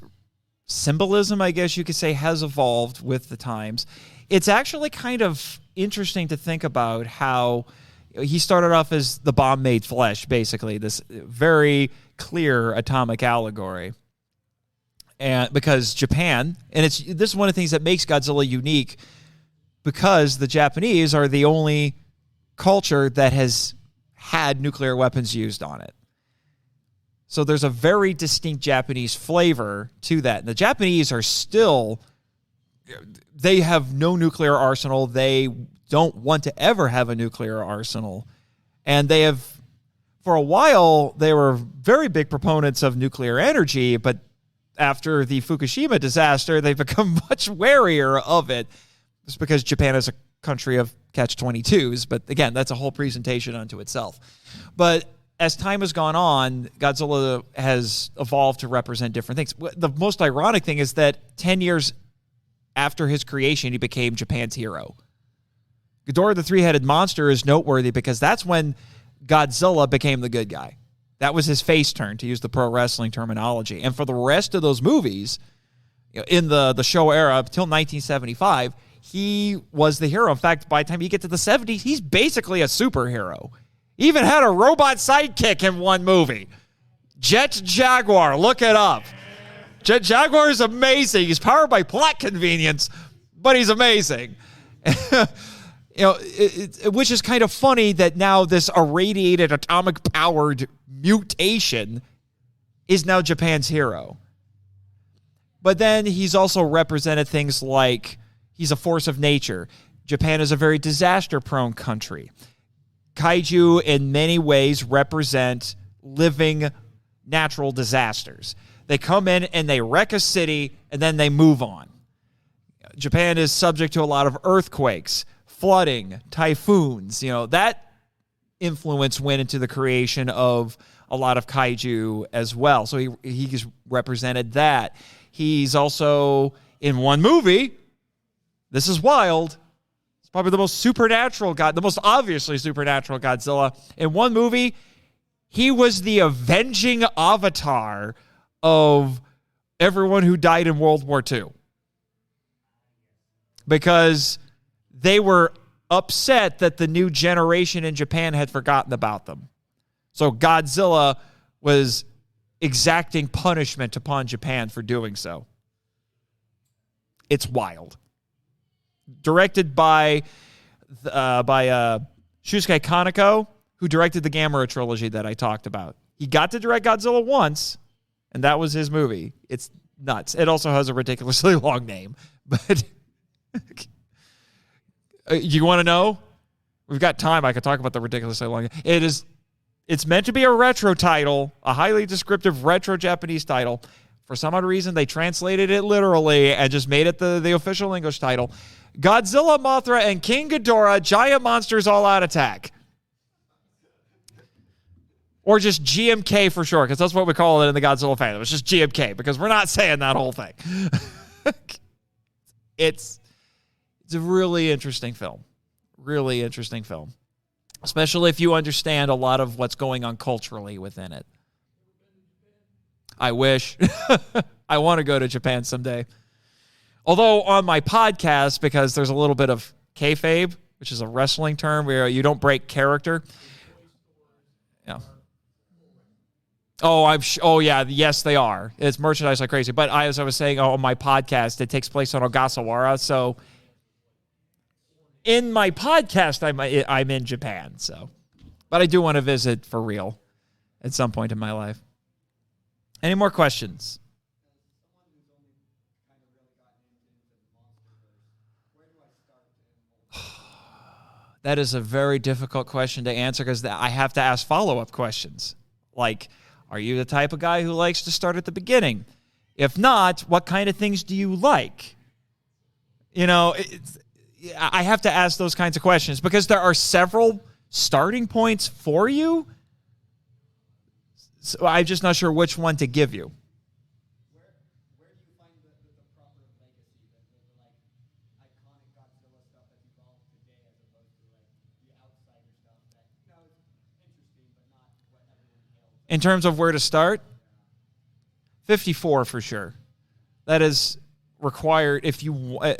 symbolism, I guess you could say, has evolved with the times. It's actually kind of interesting to think about how he started off as the bomb made flesh, basically, this very clear atomic allegory. And because Japan, and this is one of the things that makes Godzilla unique, because the Japanese are the only culture that has had nuclear weapons used on it. So there's a very distinct Japanese flavor to that. And the Japanese are still, they have no nuclear arsenal. They don't want to ever have a nuclear arsenal. And they have, for a while, they were very big proponents of nuclear energy, but after the Fukushima disaster, they've become much warier of it. Just because Japan is a country of catch-22s, but again, that's a whole presentation unto itself. But as time has gone on, Godzilla has evolved to represent different things. The most ironic thing is that 10 years after his creation, he became Japan's hero. Ghidorah the Three-Headed Monster is noteworthy because that's when Godzilla became the good guy. That was his face turn, to use the pro wrestling terminology. And for the rest of those movies, in the show era up until 1975, he was the hero. In fact, by the time you get to the 70s, he's basically a superhero. He even had a robot sidekick in one movie. Jet Jaguar, look it up. Jet Jaguar is amazing. He's powered by plot convenience, but he's amazing. Which is kind of funny that now this irradiated atomic-powered mutation is now Japan's hero. But then he's also represented things like he's a force of nature. Japan is a very disaster-prone country. Kaiju, in many ways, represent living natural disasters. They come in and they wreck a city, and then they move on. Japan is subject to a lot of earthquakes, flooding, typhoons. That influence went into the creation of a lot of kaiju as well. So he's represented that. He's also, in one movie, this is wild, it's probably the most supernatural the most obviously supernatural Godzilla. In one movie, he was the avenging avatar of everyone who died in World War II. Because they were upset that the new generation in Japan had forgotten about them. So Godzilla was exacting punishment upon Japan for doing so. It's wild. Directed by Shusuke Kaneko, who directed the Gamera trilogy that I talked about. He got to direct Godzilla once, and that was his movie. It's nuts. It also has a ridiculously long name. But you want to know? We've got time. I could talk about the ridiculously long. It's meant to be a retro title, a highly descriptive retro Japanese title. For some odd reason, they translated it literally and just made it the official English title. Godzilla, Mothra, and King Ghidorah, Giant Monsters All-Out Attack. Or just GMK for short, because that's what we call it in the Godzilla fandom. It's just GMK, because we're not saying that whole thing. It's a really interesting film. Really interesting film. Especially if you understand a lot of what's going on culturally within it. I wish. I want to go to Japan someday. Although on my podcast, because there's a little bit of kayfabe, which is a wrestling term where you don't break character. Yeah. Oh yeah, yes they are. It's merchandise like crazy. But as I was saying on my podcast, it takes place on Ogasawara, so in my podcast, I'm in Japan, so. But I do want to visit for real at some point in my life. Any more questions? That is a very difficult question to answer because I have to ask follow-up questions. Like, are you the type of guy who likes to start at the beginning? If not, what kind of things do you like? I have to ask those kinds of questions because there are several starting points for you. So I'm just not sure which one to give you. Where do you find the proper legacy, the iconic Godzilla stuff that's evolved today as opposed to the outsider stuff that is interesting but not what everyone hails? In terms of where to start? 54 for sure. That is required.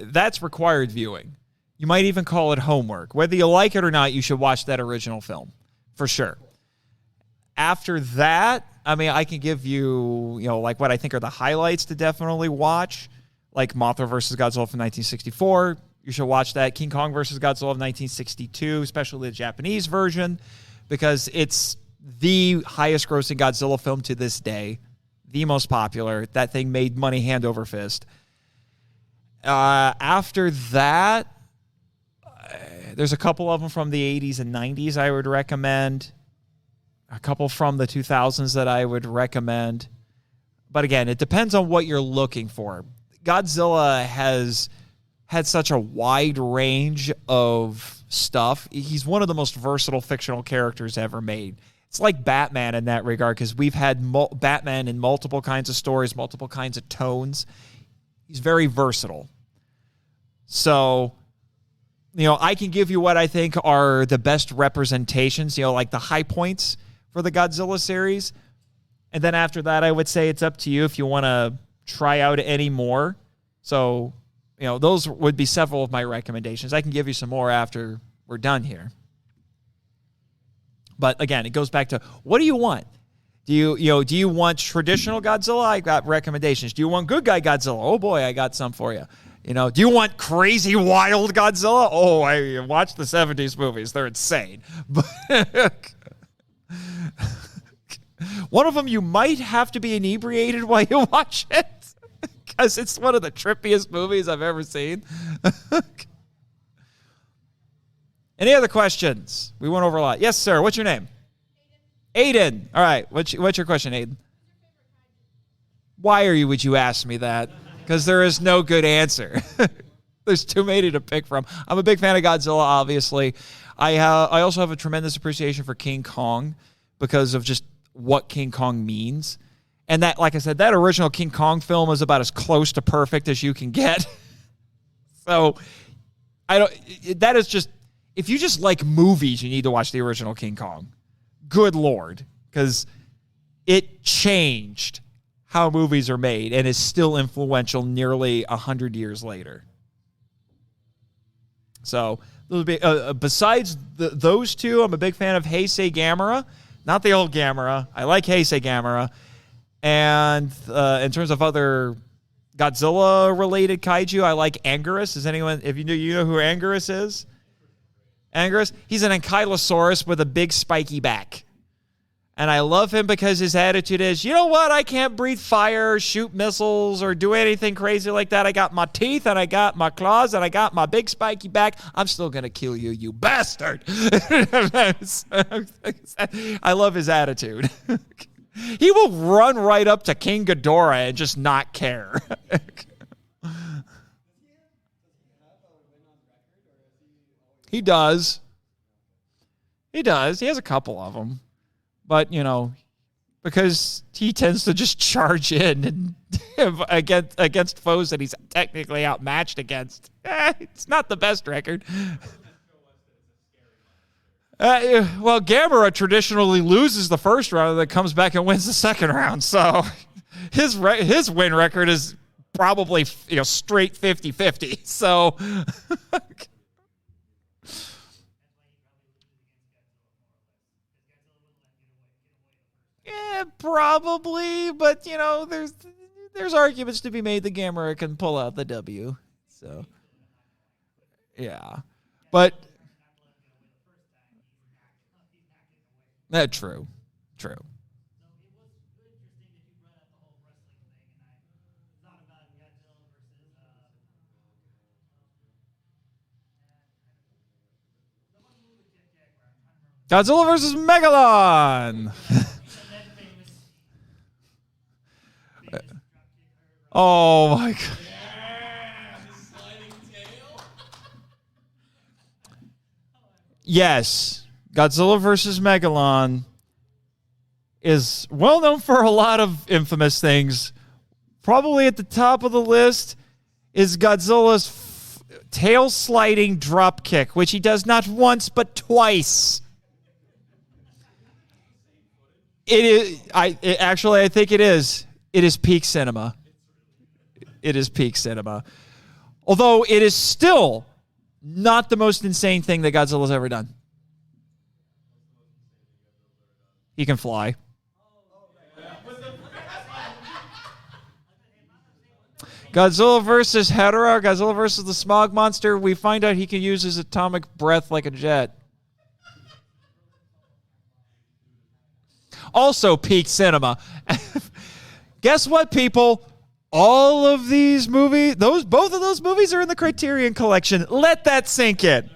That's required viewing. You might even call it homework. Whether you like it or not, you should watch that original film for sure. After that, I mean, I can give you, like what I think are the highlights to definitely watch, like Mothra vs. Godzilla from 1964. You should watch that. King Kong vs. Godzilla of 1962, especially the Japanese version, because it's the highest grossing Godzilla film to this day, the most popular. That thing made money hand over fist. After that, there's a couple of them from the 80s and 90s I would recommend. A couple from the 2000s that I would recommend. But again, it depends on what you're looking for. Godzilla has had such a wide range of stuff. He's one of the most versatile fictional characters ever made. It's like Batman in that regard, because we've had Batman in multiple kinds of stories, multiple kinds of tones. He's very versatile. So, I can give you what I think are the best representations, like the high points for the Godzilla series. And then after that, I would say it's up to you if you want to try out any more. So, those would be several of my recommendations. I can give you some more after we're done here. But again, it goes back to, what do you want? Do you want traditional Godzilla? I got recommendations. Do you want good guy Godzilla? Oh boy, I got some for you. Do you want crazy wild Godzilla? Oh, I watch the 70s movies. They're insane. One of them, you might have to be inebriated while you watch it, because it's one of the trippiest movies I've ever seen. Any other questions? We went over a lot. Yes, sir. What's your name? Aiden. All right. What's your question, Aiden? Why would you ask me that? Because there is no good answer. There's too many to pick from. I'm a big fan of Godzilla, obviously. I also have a tremendous appreciation for King Kong because of just what King Kong means. And that, like I said, that original King Kong film is about as close to perfect as you can get. So that is just, if you just like movies, you need to watch the original King Kong. Good Lord. Because it changed how movies are made and is still influential nearly 100 years later. So, besides those two, I'm a big fan of Heisei Gamera. Not the old Gamera. I like Heisei Gamera. And in terms of other Godzilla-related kaiju, I like Anguirus. If you know who Anguirus is? Anguirus? He's an ankylosaurus with a big spiky back. And I love him because his attitude is, you know what? I can't breathe fire, shoot missiles, or do anything crazy like that. I got my teeth, and I got my claws, and I got my big spiky back. I'm still going to kill you, you bastard. I love his attitude. He will run right up to King Ghidorah and just not care. He does. He does. He has a couple of them. But, because he tends to just charge in and against foes that he's technically outmatched against. It's not the best record. Well, Gamera traditionally loses the first round and then comes back and wins the second round. So his win record is probably straight 50-50. So yeah, probably, but there's arguments to be made that Gamera can pull out the W. So yeah, but that's true. Godzilla versus Megalon. Oh my God. Yes, Godzilla vs. Megalon is well known for a lot of infamous things. Probably at the top of the list is Godzilla's tail sliding drop kick, which he does not once but twice. It is. I think it is. It is peak cinema. It is peak cinema. Although it is still not the most insane thing that Godzilla's ever done. He can fly. Godzilla versus Hedorah, Godzilla versus the Smog Monster. We find out he can use his atomic breath like a jet. Also peak cinema. Guess what, people? All of these movies, both of those movies are in the Criterion Collection. Let that sink in.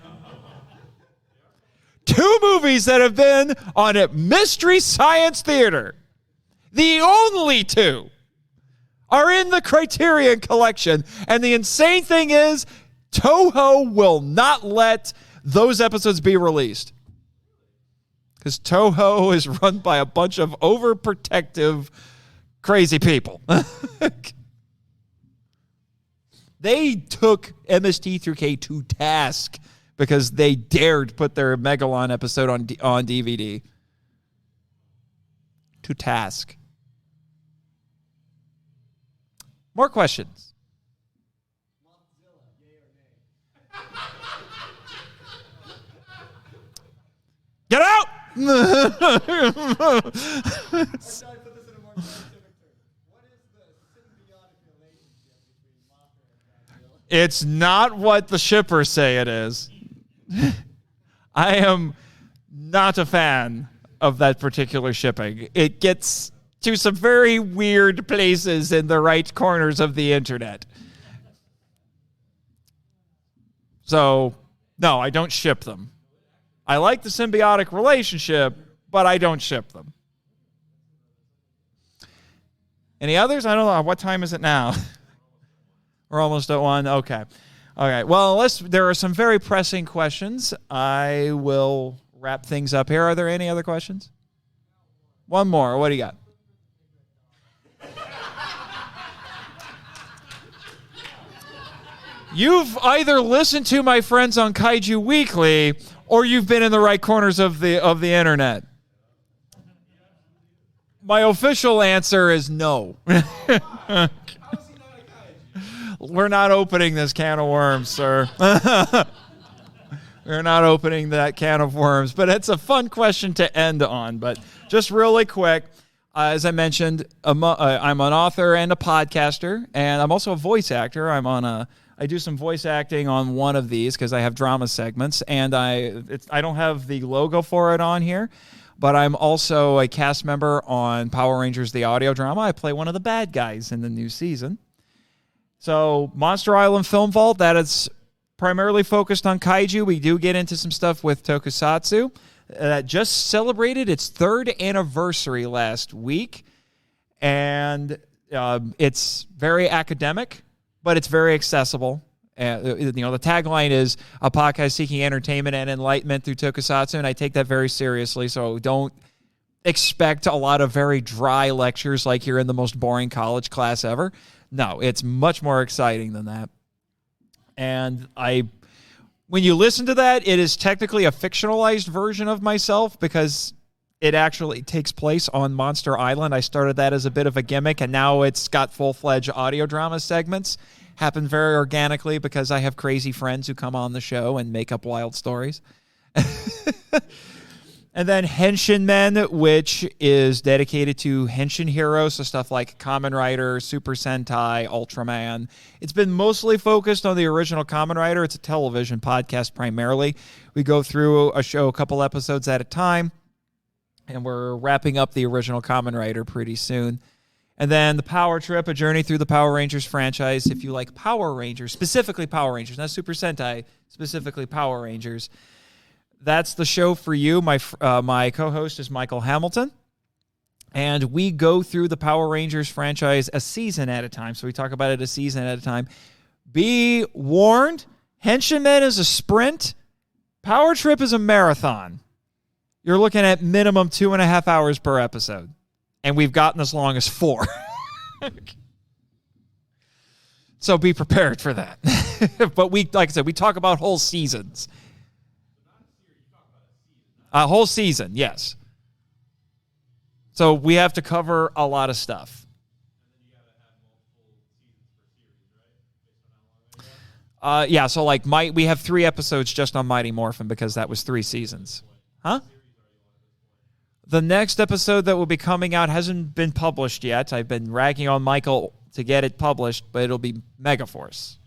2 movies that have been on a Mystery Science Theater. The only 2 are in the Criterion Collection. And the insane thing is, Toho will not let those episodes be released. Because Toho is run by a bunch of overprotective, crazy people. They took MST3K to task because they dared put their Megalon episode on DVD. To task. More questions. Get out! It's not what the shippers say it is. I am not a fan of that particular shipping. It gets to some very weird places in the right corners of the internet. So, no, I don't ship them. I like the symbiotic relationship, but I don't ship them. Any others? I don't know. What time is it now? We're almost at 1. Okay. All right. Well, unless there are some very pressing questions, I will wrap things up here. Are there any other questions? One more. What do you got? You've either listened to my friends on Kaiju Weekly, or you've been in the right corners of the internet. My official answer is no. We're not opening this can of worms, sir. We're not opening that can of worms, but it's a fun question to end on. But just really quick, as I mentioned, I'm an author and a podcaster, and I'm also a voice actor. I do some voice acting on one of these because I have drama segments, and I don't have the logo for it on here, but I'm also a cast member on Power Rangers, the audio drama. I play one of the bad guys in the new season. So Monster Island Film Vault, that is primarily focused on kaiju. We do get into some stuff with tokusatsu. That just celebrated its 3rd anniversary last week, and it's very academic, but it's very accessible. The tagline is a podcast seeking entertainment and enlightenment through tokusatsu, and I take that very seriously, so don't expect a lot of very dry lectures like you're in the most boring college class ever. No, it's much more exciting than that. And when you listen to that, it is technically a fictionalized version of myself because it actually takes place on Monster Island. I started that as a bit of a gimmick, and now it's got full-fledged audio drama segments. Happened very organically because I have crazy friends who come on the show and make up wild stories. And then Henshin Men, which is dedicated to Henshin heroes, so stuff like Kamen Rider, Super Sentai, Ultraman. It's been mostly focused on the original Kamen Rider. It's a television podcast primarily. We go through a show a couple episodes at a time, and we're wrapping up the original Kamen Rider pretty soon. And then the Power Trip, a journey through the Power Rangers franchise. If you like Power Rangers, specifically Power Rangers, not Super Sentai, specifically Power Rangers, that's the show for you. My co-host is Michael Hamilton, and we go through the Power Rangers franchise a season at a time. So we talk about it a season at a time. Be warned, Henshin Men is a sprint. Power Trip is a marathon. You're looking at minimum 2.5 hours per episode, and we've gotten as long as 4. So be prepared for that. But like I said, we talk about whole seasons. A whole season, yes. So we have to cover a lot of stuff. Yeah, so like we have 3 episodes just on Mighty Morphin because that was 3 seasons. Huh? The next episode that will be coming out hasn't been published yet. I've been ragging on Michael to get it published, but it'll be Megaforce.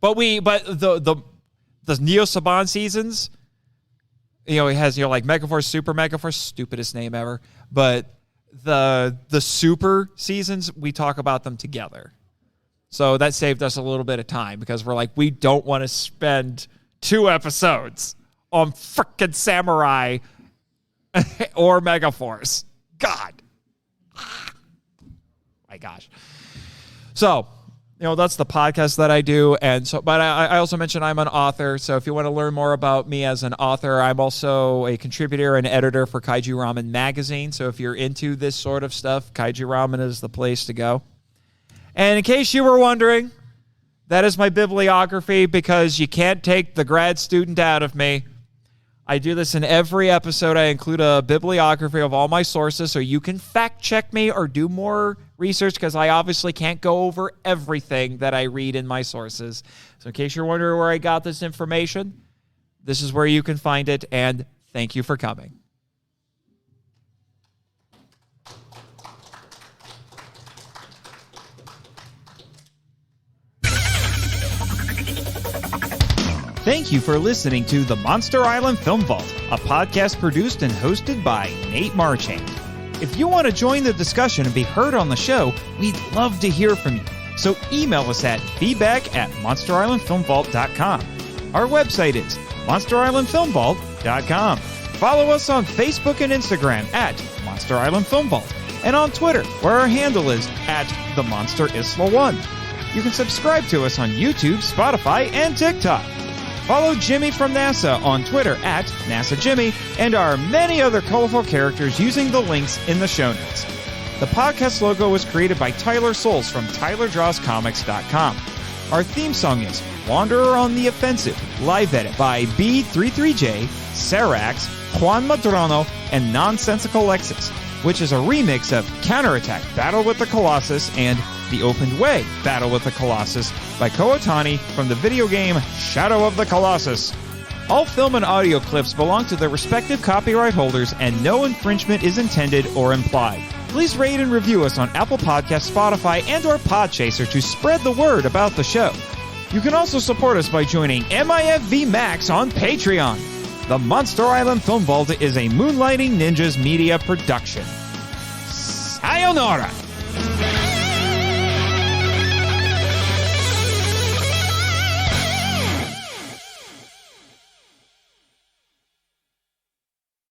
But the Neo Saban seasons, he has like Megaforce, Super Megaforce, stupidest name ever. But the Super seasons, we talk about them together. So that saved us a little bit of time because we're like, we don't want to spend 2 episodes on frickin' Samurai or Megaforce. God. My gosh. So, that's the podcast that I do. And so, but I also mentioned I'm an author. So if you want to learn more about me as an author, I'm also a contributor and editor for Kaiju Ramen magazine. So if you're into this sort of stuff, Kaiju Ramen is the place to go. And in case you were wondering, that is my bibliography because you can't take the grad student out of me. I do this in every episode. I include a bibliography of all my sources so you can fact check me or do more research because I obviously can't go over everything that I read in my sources. So in case you're wondering where I got this information, this is where you can find it, and thank you for coming. Thank you for listening to the Monster Island Film Vault, a podcast produced and hosted by Nate Marchand. If you want to join the discussion and be heard on the show, we'd love to hear from you. So email us at feedback@monsterislandfilmvault.com. Our website is monsterislandfilmvault.com. Follow us on Facebook and Instagram at Monster Island Film Vault, and on Twitter, where our handle is @TheMonsterIsla1. You can subscribe to us on YouTube, Spotify, and TikTok. Follow Jimmy from NASA on Twitter at NASAJimmy and our many other colorful characters using the links in the show notes. The podcast logo was created by Tyler Souls from TylerDrawsComics.com. Our theme song is Wanderer on the Offensive, live edit by B33J, Sarax, Juan Madrono, and Nonsensical Lexus, which is a remix of Counterattack Battle with the Colossus and The Opened Way Battle with the Colossus by Kootani from the video game Shadow of the Colossus. All film and audio clips belong to their respective copyright holders and no infringement is intended or implied. Please rate and review us on Apple Podcasts, Spotify, and or Podchaser to spread the word about the show. You can also support us by joining MIFV MAX on Patreon. The Monster Island Film Vault is a Moonlighting Ninjas media production. Sayonara!